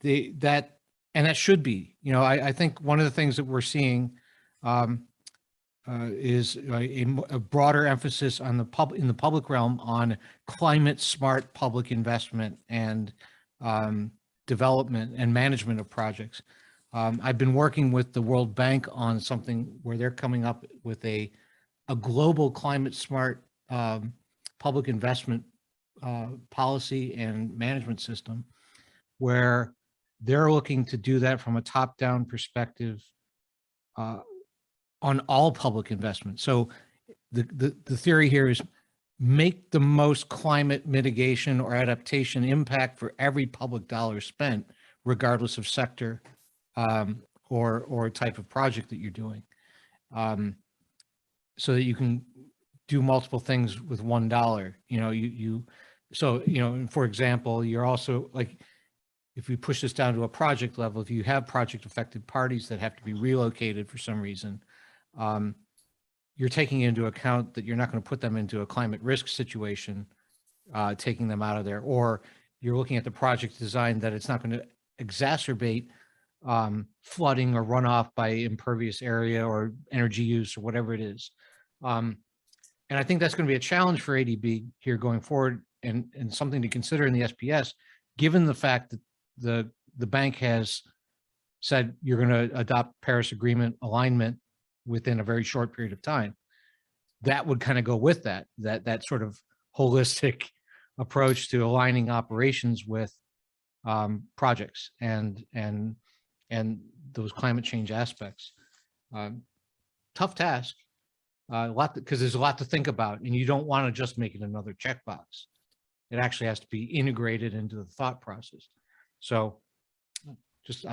And that should be, I think one of the things that we're seeing is a broader emphasis on in the public realm on climate smart public investment and development and management of projects. I've been working with the World Bank on something where they're coming up with a global climate smart public investment policy and management system, where they're looking to do that from a top-down perspective on all public investment. So the theory here is make the most climate mitigation or adaptation impact for every public dollar spent, regardless of sector or type of project that you're doing, so that you can do multiple things with $1. So, for example, you're also like, if we push this down to a project level, if you have project affected parties that have to be relocated for some reason, you're taking into account that you're not going to put them into a climate risk situation, taking them out of there, or you're looking at the project design that it's not going to exacerbate flooding or runoff by impervious area or energy use or whatever it is. And I think that's going to be a challenge for ADB here going forward, and something to consider in the SPS, given the fact that the bank has said you're going to adopt Paris Agreement alignment within a very short period of time. That would kind of go with that sort of holistic approach to aligning operations with projects and those climate change aspects. Tough task, because there's a lot to think about, and you don't want to just make it another checkbox. It actually has to be integrated into the thought process. So just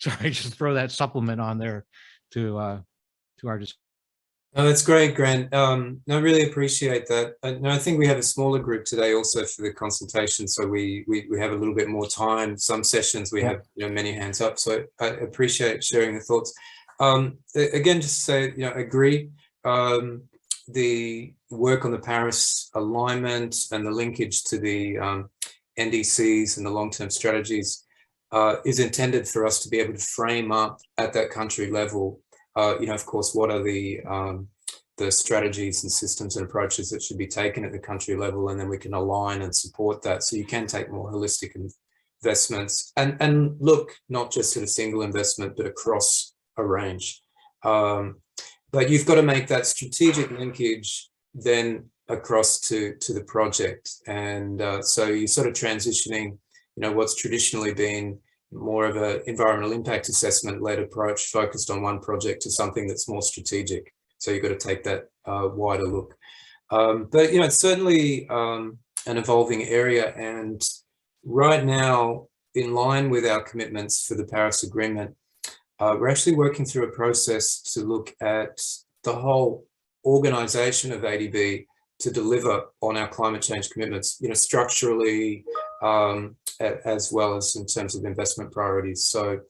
sorry, just throw that supplement on there to our discussion. No, that's great, Grant. No, I really appreciate that. No, I think we have a smaller group today also for the consultation, so we have a little bit more time. Some sessions we have many hands up, so I appreciate sharing the thoughts. Again, just to say, agree. The work on the Paris alignment and the linkage to the NDCs and the long-term strategies is intended for us to be able to frame up at that country level. Of course, what are the strategies and systems and approaches that should be taken at the country level, and then we can align and support that, so you can take more holistic investments and look not just at a single investment, but across a range. But you've got to make that strategic linkage then across to the project, and so you're sort of transitioning, what's traditionally been more of an environmental impact assessment led approach focused on one project to something that's more strategic. So you've got to take that wider look. But it's certainly an evolving area, and right now, in line with our commitments for the Paris Agreement, we're actually working through a process to look at the whole organization of ADB to deliver on our climate change commitments, structurally, as well as in terms of investment priorities. So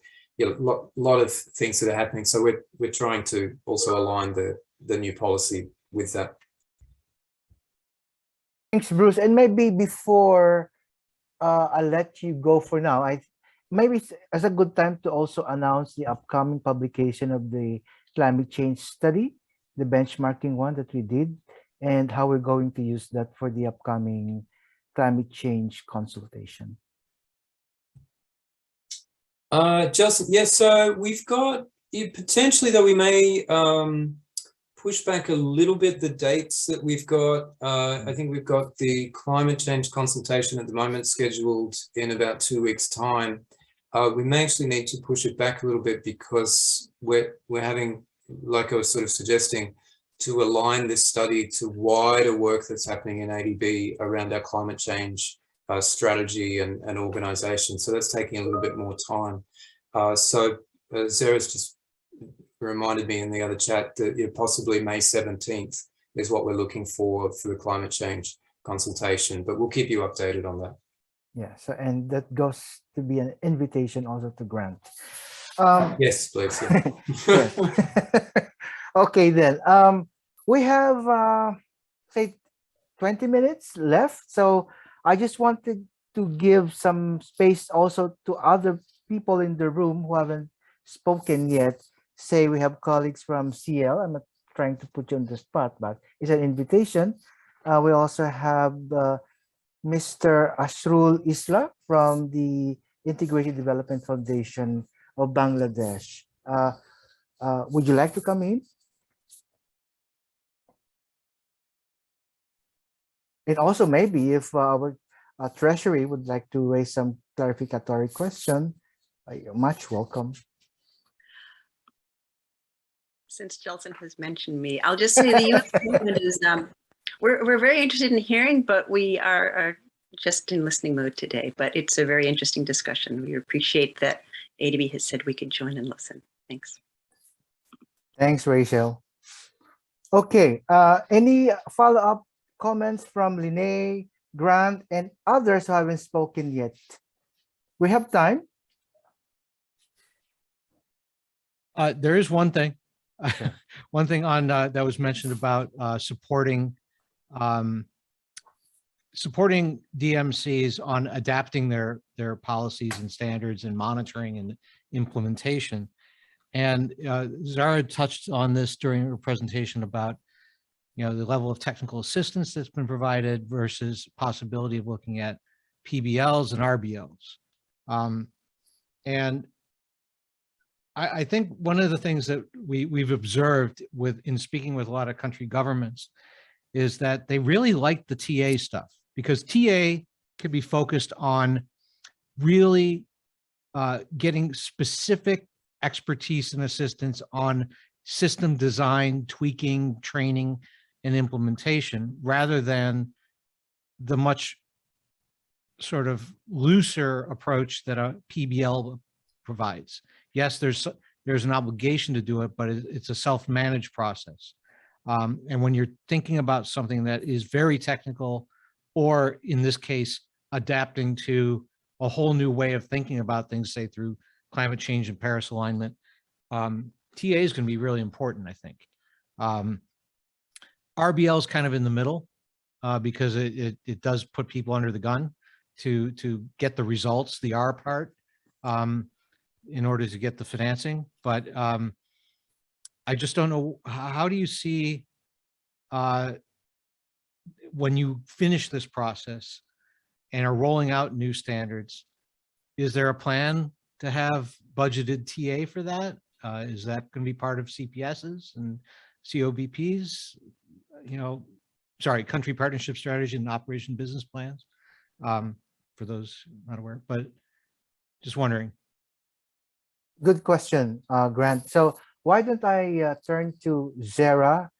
a lot of things that are happening. So we're trying to also align the new policy with that. Thanks, Bruce. And maybe before I'll let you go for now, maybe it's a good time to also announce the upcoming publication of the climate change study, the benchmarking one that we did, and how we're going to use that for the upcoming climate change consultation. Justin, yes, so we've got potentially, though we may push back a little bit the dates that we've got. I think we've got the climate change consultation at the moment scheduled in about 2 weeks' time. We may actually need to push it back a little bit because we're having, like I was sort of suggesting, to align this study to wider work that's happening in ADB around our climate change strategy and organization. So that's taking a little bit more time. Sarah's just reminded me in the other chat that possibly May 17th is what we're looking for the climate change consultation, but we'll keep you updated on that. Yeah, so and that goes to be an invitation also to Grant. Yes, please. Yeah. Yes. Okay, then. We have say 20 minutes left, so I just wanted to give some space also to other people in the room who haven't spoken yet. Say we have colleagues from CL. I'm not trying to put you on the spot, but it's an invitation. We also have Mr. Ashrul Isla from the Integrated Development Foundation of Bangladesh. Would you like to come in? And also maybe if our treasury would like to raise some clarificatory question, you're much welcome. Since Jelson has mentioned me, I'll just say the U.S. government is, we're very interested in hearing, but we are just in listening mode today. But it's a very interesting discussion. We appreciate that ADB has said we could join and listen. Thanks. Thanks, Rachel. Okay, any follow-up comments from Linnea, Grant, and others who haven't spoken yet? We have time. There is one thing. One thing on that was mentioned about supporting DMCs on adapting their policies and standards and monitoring and implementation. And Zara touched on this during her presentation about the level of technical assistance that's been provided versus possibility of looking at PBLs and RBLs. And I think one of the things that we've observed in speaking with a lot of country governments is that they really like the TA stuff, because TA could be focused on really getting specific expertise and assistance on system design, tweaking, training, and implementation, rather than the much sort of looser approach that a PBL provides. Yes, there's an obligation to do it, but it's a self-managed process. And when you're thinking about something that is very technical, or in this case, adapting to a whole new way of thinking about things, say through climate change and Paris alignment, TA is going to be really important, I think. RBL is kind of in the middle because it does put people under the gun to get the results, the R part, in order to get the financing. But I just don't know, how do you see when you finish this process and are rolling out new standards, is there a plan to have budgeted TA for that? Is that going to be part of CPSs and COBPs? Sorry, country partnership strategy and operation business plans, for those not aware, but just wondering. Good question, Grant. So why don't I turn to Zara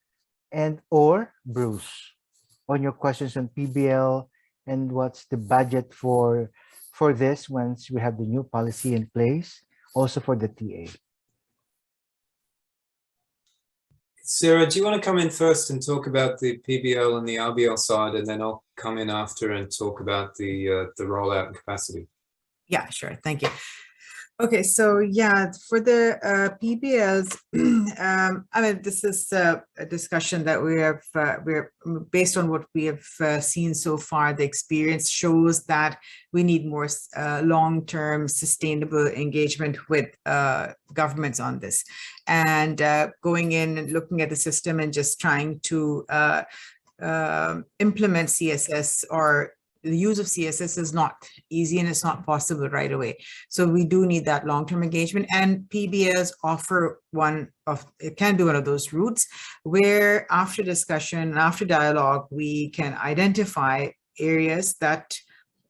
and or Bruce on your questions on PBL and what's the budget for this once we have the new policy in place, also for the TA. Sarah, do you want to come in first and talk about the PBL and the RBL side, and then I'll come in after and talk about the rollout and capacity? Yeah, sure. Thank you. Okay, so yeah, for the PBLs, I mean, this is a discussion that we're based on what we have seen so far. The experience shows that we need more long-term sustainable engagement with governments on this, and going in and looking at the system and just trying to implement CSS or the use of CSS is not easy and it's not possible right away. So we do need that long-term engagement, and PBLs offer it can be one of those routes where after discussion, after dialogue, we can identify areas that,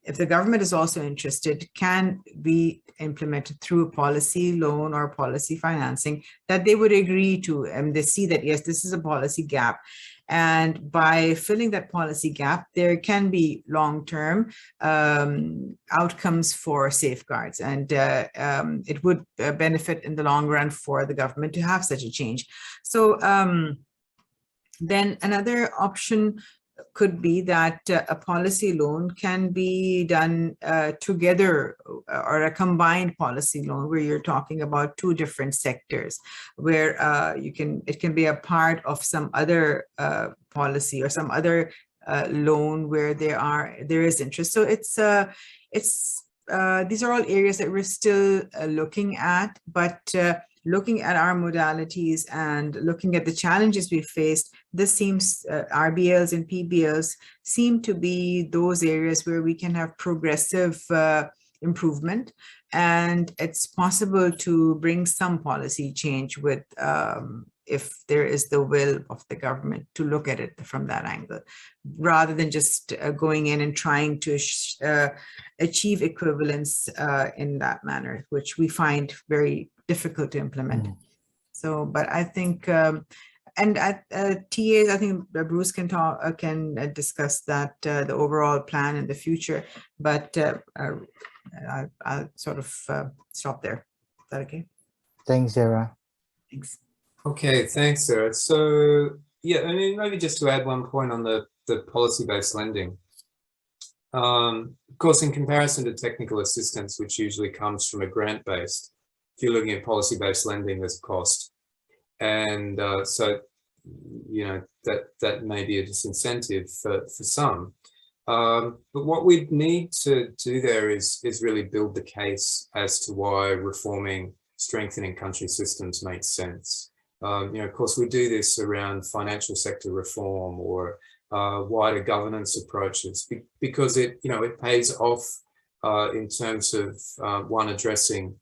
if the government is also interested, can be implemented through a policy loan or policy financing that they would agree to, and they see that, yes, this is a policy gap. And by filling that policy gap, there can be long-term outcomes for safeguards. And it would benefit in the long run for the government to have such a change. So then another option could be that a policy loan can be done together, or a combined policy loan where you're talking about two different sectors, where it can be a part of some other policy or some other loan where there is interest. So these are all areas that we're still looking at, but looking at our modalities and looking at the challenges we faced, this seems, RBLs and PBLs seem to be those areas where we can have progressive improvement. And it's possible to bring some policy change with, if there is the will of the government to look at it from that angle, rather than just going in and trying to achieve equivalence in that manner, which we find very difficult to implement. So, but I think, and at TAs, I think Bruce can discuss that, the overall plan in the future, but I'll sort of stop there. Is that okay? Thanks, Sarah. Thanks. Okay, thanks, Sarah. So yeah, I mean, maybe just to add one point on the policy-based lending. Of course, in comparison to technical assistance, which usually comes from a grant-based, if you're looking at policy-based lending, there's a cost. And so, you know, that may be a disincentive for some. But what we need to do there is really build the case as to why reforming, strengthening country systems makes sense. You know, of course, we do this around financial sector reform or wider governance approaches because it pays off in terms of one, addressing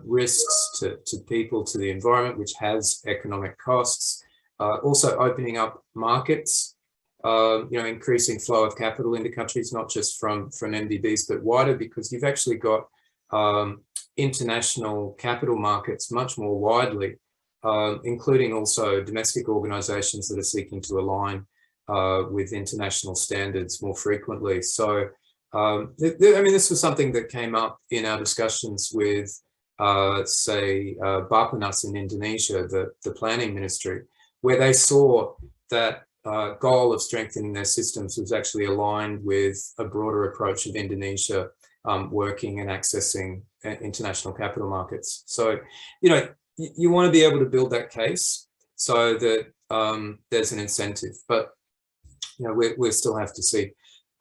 risks to people, to the environment, which has economic costs, also opening up markets, you know, increasing flow of capital into countries, not just from NDBs, but wider, because you've actually got international capital markets much more widely, including also domestic organizations that are seeking to align with international standards more frequently. So, I mean, this was something that came up in our discussions with, say, Bappenas in Indonesia, the planning ministry, where they saw that goal of strengthening their systems was actually aligned with a broader approach of Indonesia working and accessing international capital markets. So, you know, you want to be able to build that case so that there's an incentive, but, you know, we still have to see.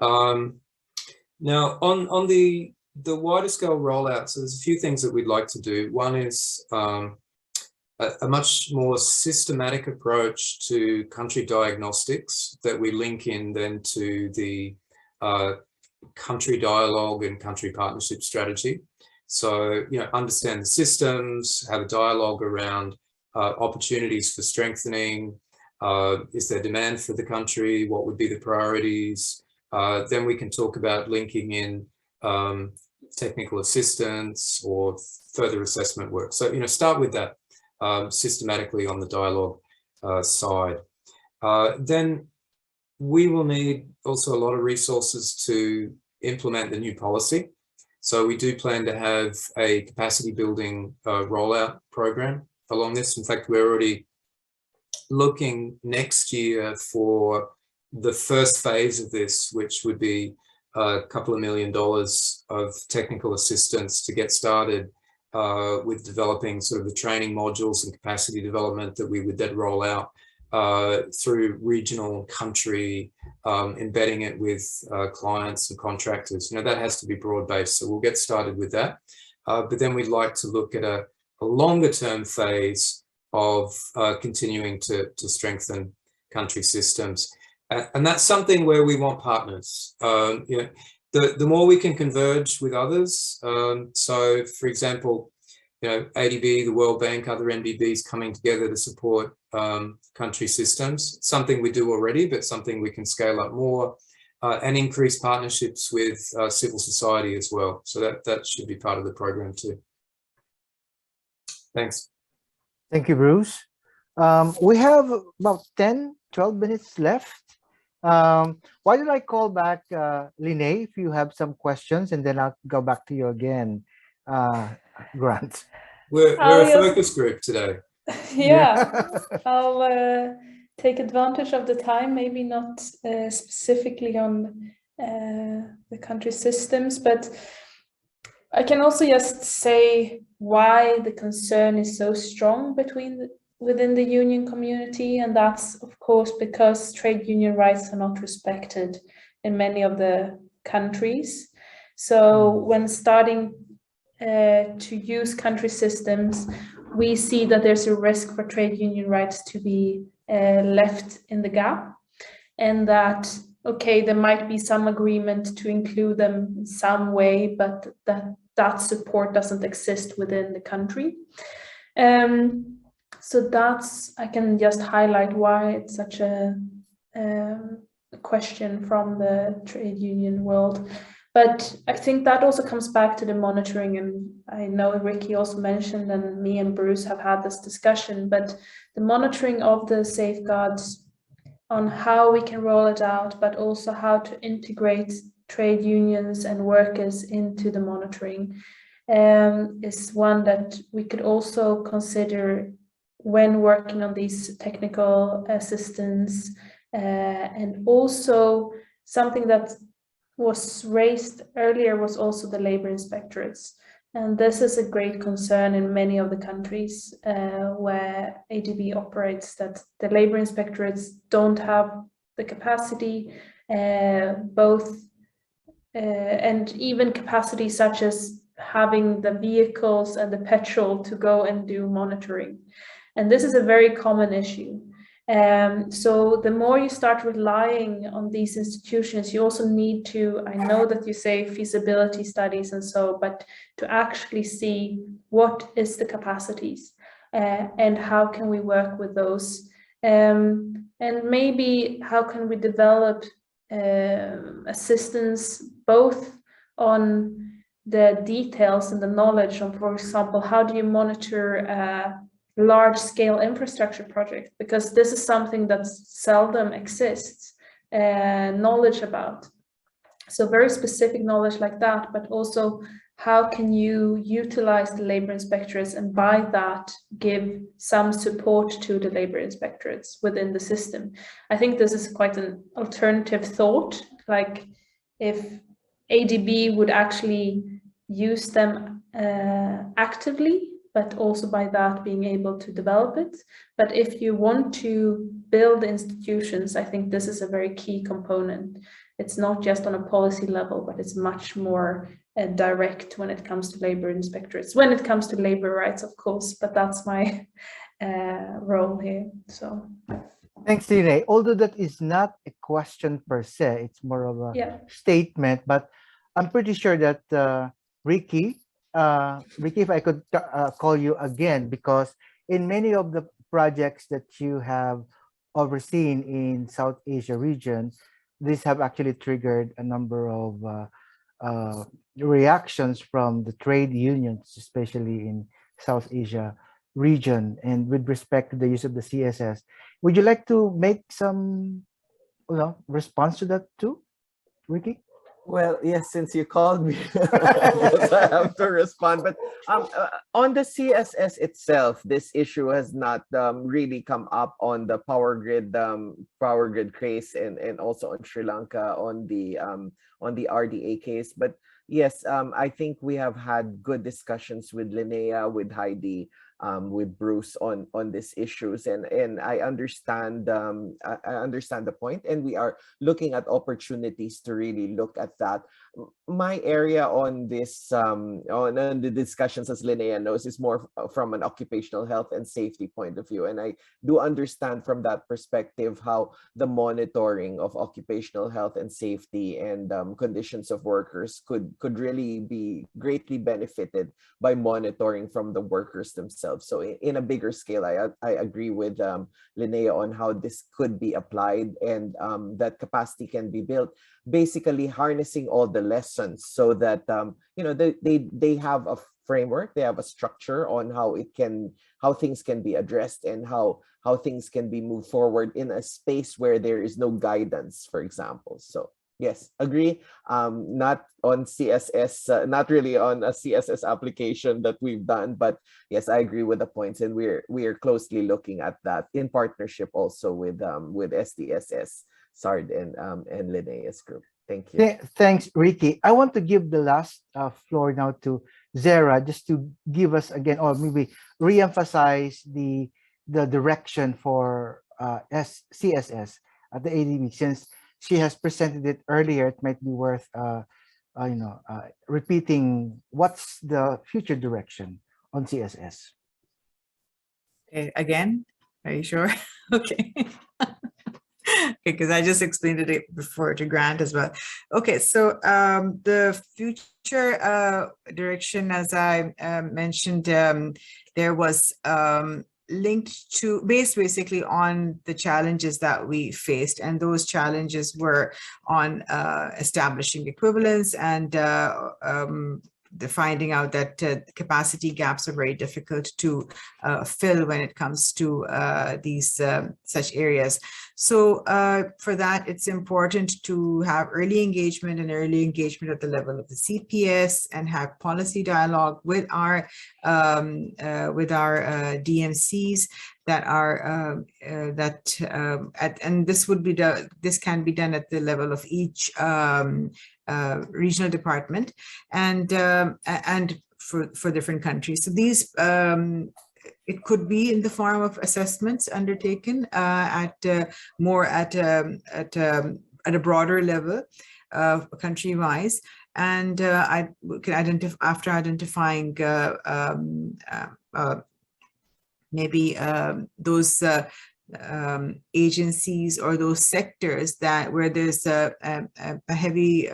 Now, on the wider scale rollout, so there's a few things that we'd like to do. One is a much more systematic approach to country diagnostics that we link in then to the country dialogue and country partnership strategy. So, you know, understand the systems, have a dialogue around opportunities for strengthening. Is there demand for the country? What would be the priorities? Then we can talk about linking in technical assistance or further assessment work. So, you know, start with that systematically on the dialogue side. Then we will need also a lot of resources to implement the new policy. So we do plan to have a capacity building rollout program along this. In fact, we're already looking next year for the first phase of this, which would be a couple of $1 million of technical assistance to get started with developing sort of the training modules and capacity development that we would then roll out through regional country, embedding it with clients and contractors. You know, that has to be broad-based, so we'll get started with that. But then we'd like to look at a longer-term phase of continuing to strengthen country systems. And that's something where we want partners. You know, the more we can converge with others. So, for example, you know, ADB, the World Bank, other NDBs coming together to support country systems, something we do already, but something we can scale up more, and increase partnerships with civil society as well. So that should be part of the program too. Thanks. Thank you, Bruce. We have about 10 12 minutes left. Why don't I call back Linnae if you have some questions, and then I'll go back to you again, Grant. We're Oh, a yes. focus group today. Yeah, I'll take advantage of the time, maybe not specifically on the country systems, but I can also just say why the concern is so strong within the union community, and that's of course because trade union rights are not respected in many of the countries. So when starting to use country systems, we see that there's a risk for trade union rights to be left in the gap, and that, okay, there might be some agreement to include them in some way, but that support doesn't exist within the country. So I can just highlight why it's such a question from the trade union world. But I think that also comes back to the monitoring, and I know Ricky also mentioned, and me and Bruce have had this discussion, but the monitoring of the safeguards on how we can roll it out, but also how to integrate trade unions and workers into the monitoring is one that we could also consider when working on these technical assistance, and also something that was raised earlier was also the labor inspectorates. And this is a great concern in many of the countries where ADB operates, that the labor inspectorates don't have the capacity, and even capacity such as having the vehicles and the petrol to go and do monitoring. And this is a very common issue. So the more you start relying on these institutions, you also need to, I know that you say feasibility studies and so, but to actually see what is the capacities and how can we work with those, and maybe how can we develop assistance both on the details and the knowledge on, for example, how do you monitor large-scale infrastructure project, because this is something that seldom exists knowledge about. So very specific knowledge like that, but also how can you utilize the labor inspectorates and by that give some support to the labor inspectorates within the system. I think this is quite an alternative thought, like if ADB would actually use them actively, but also by that being able to develop it. But if you want to build institutions, I think this is a very key component. It's not just on a policy level, but it's much more direct when it comes to labor inspectorates, when it comes to labor rights, of course, but that's my role here, so. Thanks, Linnae. Although that is not a question per se, it's more of a statement, but I'm pretty sure that Ricky, if I could call you again, because in many of the projects that you have overseen in South Asia region, these have actually triggered a number of reactions from the trade unions, especially in South Asia region. And with respect to the use of the CSS, would you like to make some response to that too, Ricky? Well, yes, since you called me, I guess I have to respond. But on the CSS itself, this issue has not really come up on the power grid case, and also on Sri Lanka on the RDA case. But yes, I think we have had good discussions with Linnea, with Heidi, with Bruce on these issues, and I understand the point, and we are looking at opportunities to really look at that. My area on this on the discussions, as Linnea knows, is more from an occupational health and safety point of view, and I do understand from that perspective how the monitoring of occupational health and safety and conditions of workers could really be greatly benefited by monitoring from the workers themselves. So in a bigger scale, I agree with Linnea on how this could be applied, and that capacity can be built, basically harnessing all the lessons so that they have framework. They have a structure on how things can be addressed and how things can be moved forward in a space where there is no guidance, for example. So yes, agree. Not on CSS, not really on a CSS application that we've done, but yes, I agree with the points, and we're closely looking at that in partnership also with SDSS, SARD, and Linnaeus Group. Thank you. Thanks, Ricky. I want to give the last floor now to Zara, just to give us again, or maybe re-emphasize the direction for CSS at the ADB, since she has presented it earlier. It might be worth repeating what's the future direction on CSS. Okay, again, are you sure? Okay. Because I just explained it before to Grant as well. Okay, so the future direction, as I mentioned, there was linked to basically on the challenges that we faced, and those challenges were on establishing equivalence and the finding out that capacity gaps are very difficult to fill when it comes to these such areas. So for that, it's important to have early engagement at the level of the CPS, and have policy dialogue with our DMCs that are and this can be done at the level of each regional department and for different countries. So these it could be in the form of assessments undertaken at a broader level, country-wise, and I can identify after identifying maybe those agencies or those sectors where there's a heavy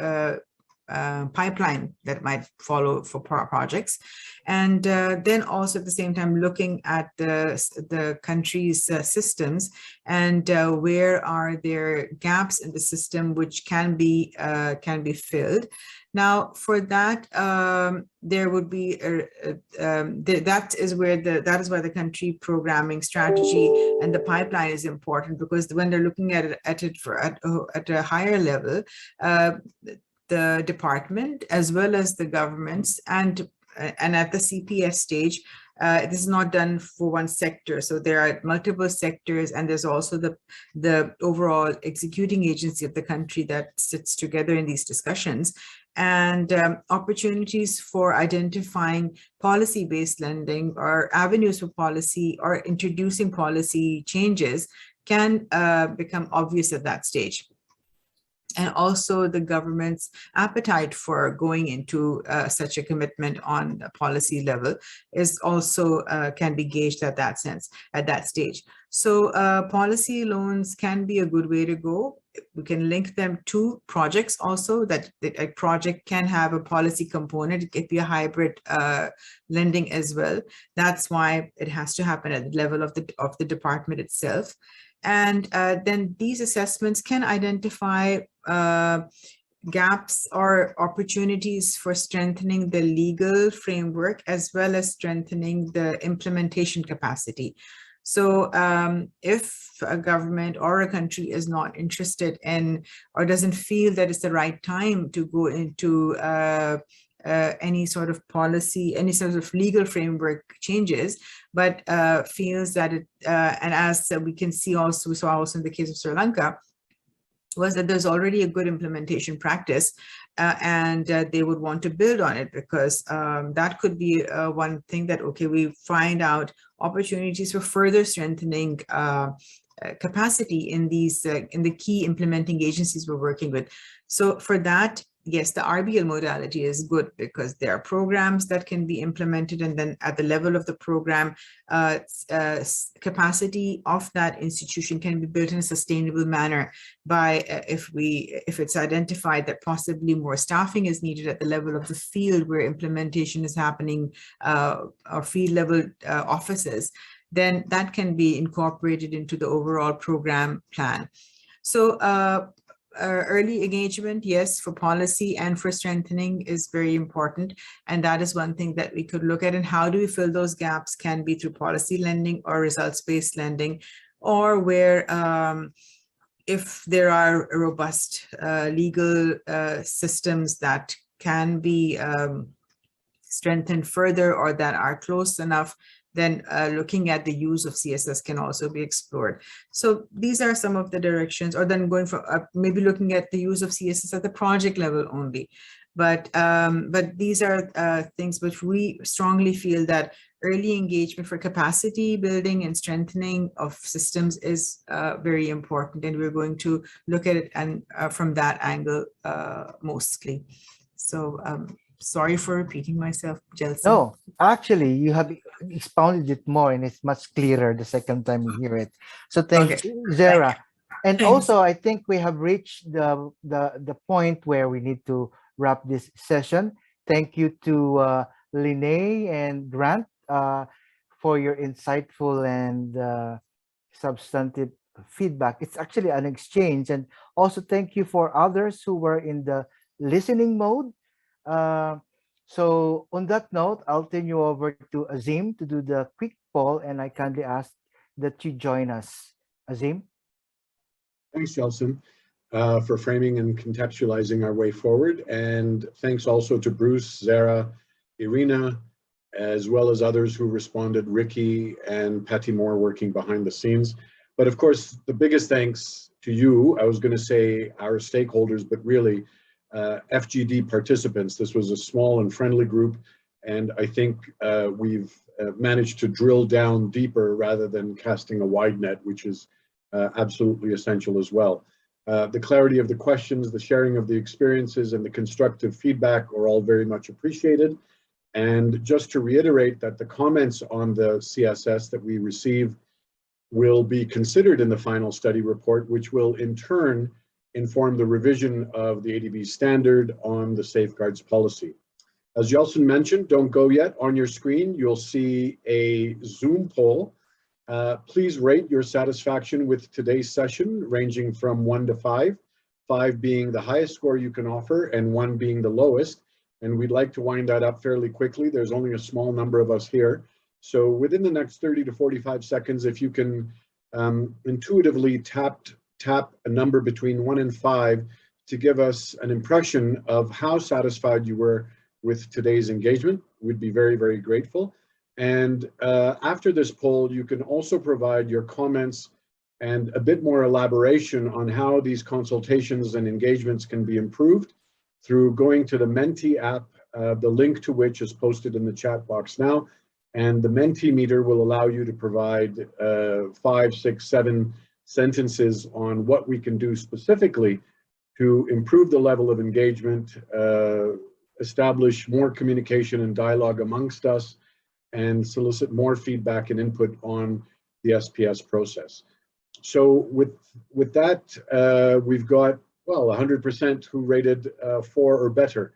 pipeline that might follow for projects, and then also at the same time looking at the country's systems and where are there gaps in the system which can be filled. Now, for that, there would be that is why the country programming strategy and the pipeline is important, because when they're looking at it at a higher level, the department as well as the governments and at the CPS stage, this is not done for one sector. So there are multiple sectors, and there's also the overall executing agency of the country that sits together in these discussions. And opportunities for identifying policy-based lending or avenues for policy or introducing policy changes can become obvious at that stage. And also the government's appetite for going into such a commitment on a policy level is also can be gauged at that stage. So policy loans can be a good way to go. We can link them to projects also, that a project can have a policy component. It could be a hybrid lending as well. That's why it has to happen at the level of the department itself. And then these assessments can identify gaps or opportunities for strengthening the legal framework as well as strengthening the implementation capacity. So if a government or a country is not interested in or doesn't feel that it's the right time to go into any sort of policy, any sort of legal framework changes, but feels that it, and as we can see also, we saw also in the case of Sri Lanka, was that there's already a good implementation practice and they would want to build on it, because that could be one thing that, okay, we find out opportunities for further strengthening capacity in these in the key implementing agencies we're working with. So for that, yes, the RBL modality is good because there are programs that can be implemented, and then at the level of the program, capacity of that institution can be built in a sustainable manner by if it's identified that possibly more staffing is needed at the level of the field where implementation is happening, or field level offices, then that can be incorporated into the overall program plan. So early engagement, yes, for policy and for strengthening is very important. And that is one thing that we could look at. And how do we fill those gaps? Can be through policy lending or results-based lending, or where if there are robust legal systems that can be strengthened further or that are close enough, then looking at the use of CSS can also be explored. So these are some of the directions, or then going for maybe looking at the use of CSS at the project level only. But these are things which we strongly feel that early engagement for capacity building and strengthening of systems is very important, and we're going to look at it and from that angle mostly. So sorry for repeating myself, Jelson. No, actually, you have expounded it more, and it's much clearer the second time you hear it. So thank you, Zara. And Thanks. also, I think we have reached the point where we need to wrap this session. Thank you to Linnae and Grant for your insightful and substantive feedback. It's actually an exchange. And also thank you for others who were in the listening mode. So on that note, I'll turn you over to Azim to do the quick poll, and I kindly ask that you join us. Azim? Thanks, Jelson, for framing and contextualizing our way forward. And thanks also to Bruce, Zara, Irina, as well as others who responded, Ricky and Patty Moore working behind the scenes. But of course, the biggest thanks to you, I was going to say our stakeholders, but really FGD participants. This was a small and friendly group, and I think we've managed to drill down deeper rather than casting a wide net, which is absolutely essential as well. The clarity of the questions, the sharing of the experiences, and the constructive feedback are all very much appreciated. And just to reiterate that the comments on the CSS that we receive will be considered in the final study report, which will in turn inform the revision of the ADB standard on the safeguards policy. As Jelson mentioned, don't go yet. On your screen, you'll see a Zoom poll. Please rate your satisfaction with today's session, ranging from 1 to 5, 5 being the highest score you can offer and 1 being the lowest. And we'd like to wind that up fairly quickly. There's only a small number of us here. So within the next 30 to 45 seconds, if you can intuitively tap a number between 1 and 5 to give us an impression of how satisfied you were with today's engagement, we'd be very, very grateful. And after this poll, you can also provide your comments and a bit more elaboration on how these consultations and engagements can be improved through going to the Menti app, the link to which is posted in the chat box now. And the Mentimeter will allow you to provide 5, 6, 7 sentences on what we can do specifically to improve the level of engagement, establish more communication and dialogue amongst us, and solicit more feedback and input on the SPS process. So with that, we've got, well, 100% who rated 4 or better.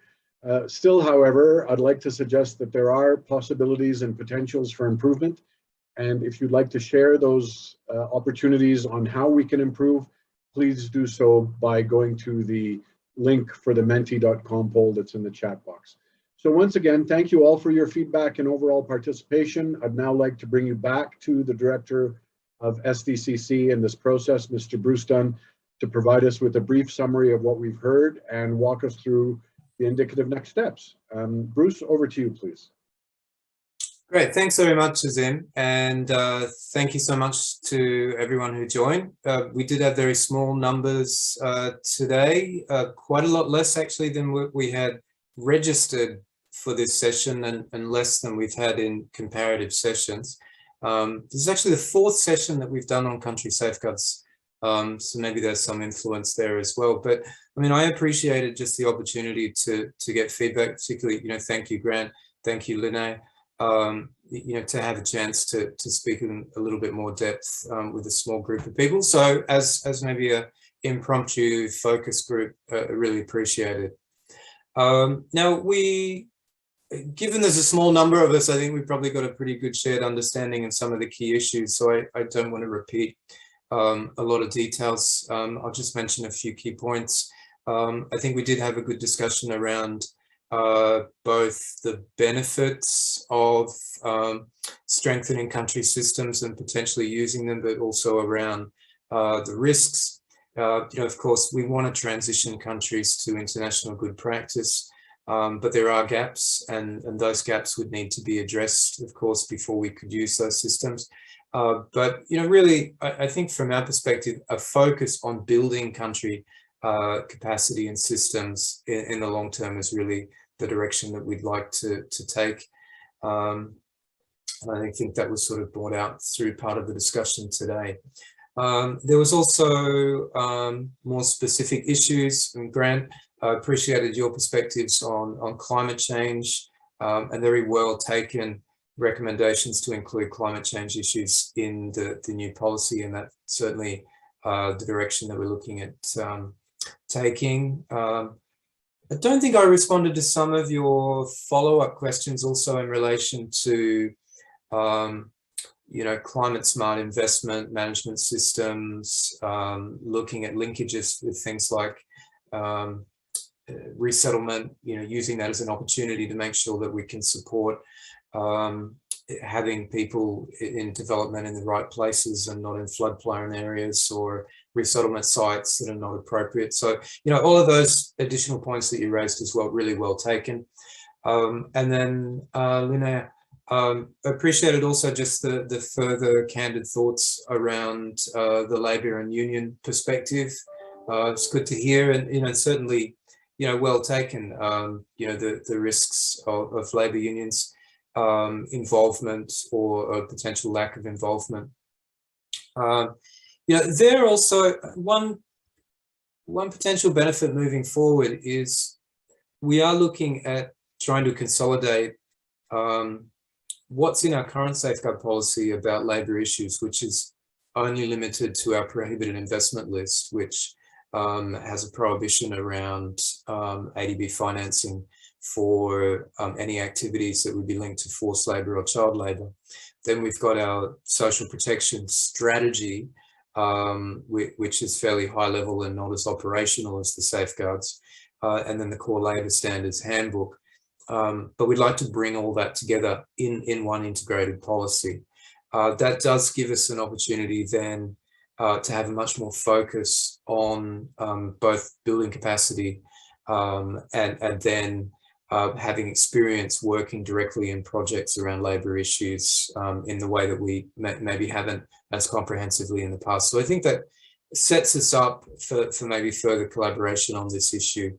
Still, however, I'd like to suggest that there are possibilities and potentials for improvement. And if you'd like to share those opportunities on how we can improve, please do so by going to the link for the menti.com poll that's in the chat box. So once again, thank you all for your feedback and overall participation. I'd now like to bring you back to the Director of SDCC in this process, Mr. Bruce Dunn, to provide us with a brief summary of what we've heard and walk us through the indicative next steps. Bruce, over to you, please. Great, thanks very much, Azim, and thank you so much to everyone who joined. We did have very small numbers today, quite a lot less actually than what we had registered for this session, and less than we've had in comparative sessions. This is actually the 4th session that we've done on country safeguards, so maybe there's some influence there as well. But I mean, I appreciated just the opportunity to get feedback, particularly, thank you, Grant, thank you, Linnae. To have a chance to speak in a little bit more depth with a small group of people. So as maybe a impromptu focus group, I really appreciate it. Now given there's a small number of us, I think we've probably got a pretty good shared understanding in some of the key issues. So I don't want to repeat a lot of details. I'll just mention a few key points. I think we did have a good discussion around both the benefits of strengthening country systems and potentially using them, but also around the risks. Of course, we want to transition countries to international good practice, but there are gaps, and those gaps would need to be addressed, of course, before we could use those systems. But really, I think from our perspective, a focus on building country capacity and systems in the long term is really the direction that we'd like to take. And I think that was sort of brought out through part of the discussion today. There was also more specific issues, and Grant, I appreciated your perspectives on climate change and very well taken recommendations to include climate change issues in the new policy, and that's certainly the direction that we're looking at taking. I don't think I responded to some of your follow-up questions also in relation to climate smart investment management systems, looking at linkages with things like resettlement, using that as an opportunity to make sure that we can support having people in development in the right places and not in flood-prone areas or resettlement sites that are not appropriate. So, all of those additional points that you raised as well, really well taken. And then, Linnea, appreciated also just the further candid thoughts around the labour and union perspective. It's good to hear, and certainly, well taken. The risks of labour unions involvement or a potential lack of involvement. There also one potential benefit moving forward is we are looking at trying to consolidate what's in our current safeguard policy about labour issues, which is only limited to our prohibited investment list, which has a prohibition around ADB financing for any activities that would be linked to forced labour or child labour. Then we've got our social protection strategy, which is fairly high level and not as operational as the safeguards, and then the core labour standards handbook. But we'd like to bring all that together in one integrated policy. That does give us an opportunity then to have a much more focus on both building capacity and then having experience working directly in projects around labour issues in the way that we maybe haven't as comprehensively in the past. So I think that sets us up for maybe further collaboration on this issue.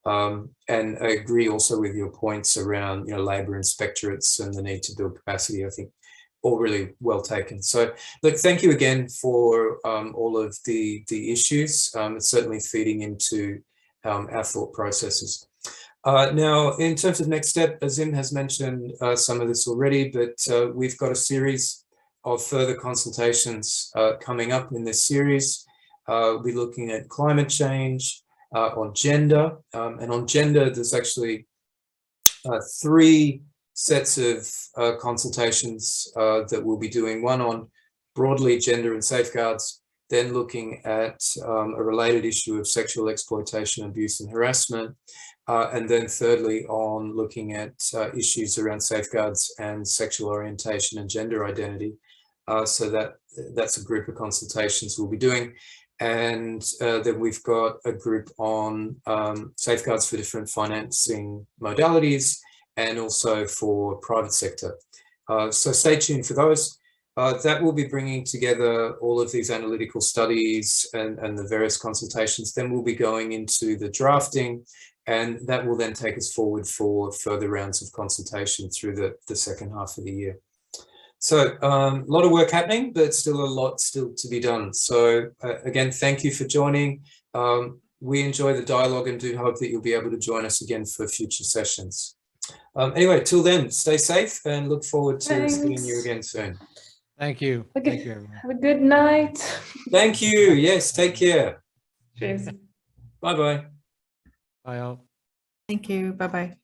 And I agree also with your points around labour inspectorates and the need to build capacity. I think all really well taken. So look, thank you again for all of the issues. It's certainly feeding into our thought processes. Now, in terms of next step, Azim has mentioned some of this already, but we've got a series of further consultations coming up in this series. We'll be looking at climate change, on gender, and on gender, there's actually 3 sets of consultations that we'll be doing. One on broadly gender and safeguards, then looking at a related issue of sexual exploitation, abuse and harassment, and then thirdly on looking at issues around safeguards and sexual orientation and gender identity. So that's a group of consultations we'll be doing. And then we've got a group on safeguards for different financing modalities and also for private sector. So stay tuned for those. That will be bringing together all of these analytical studies and the various consultations. Then we'll be going into the drafting, and that will then take us forward for further rounds of consultation through the second half of the year. So a lot of work happening, but still a lot still to be done. So again, thank you for joining. We enjoy the dialogue and do hope that you'll be able to join us again for future sessions. Anyway, till then, stay safe and look forward to seeing you again soon. Thank you. Thank you, everyone. Have a good night. Thank you. Yes, take care. Cheers. Bye-bye. Bye all. Thank you. Bye-bye.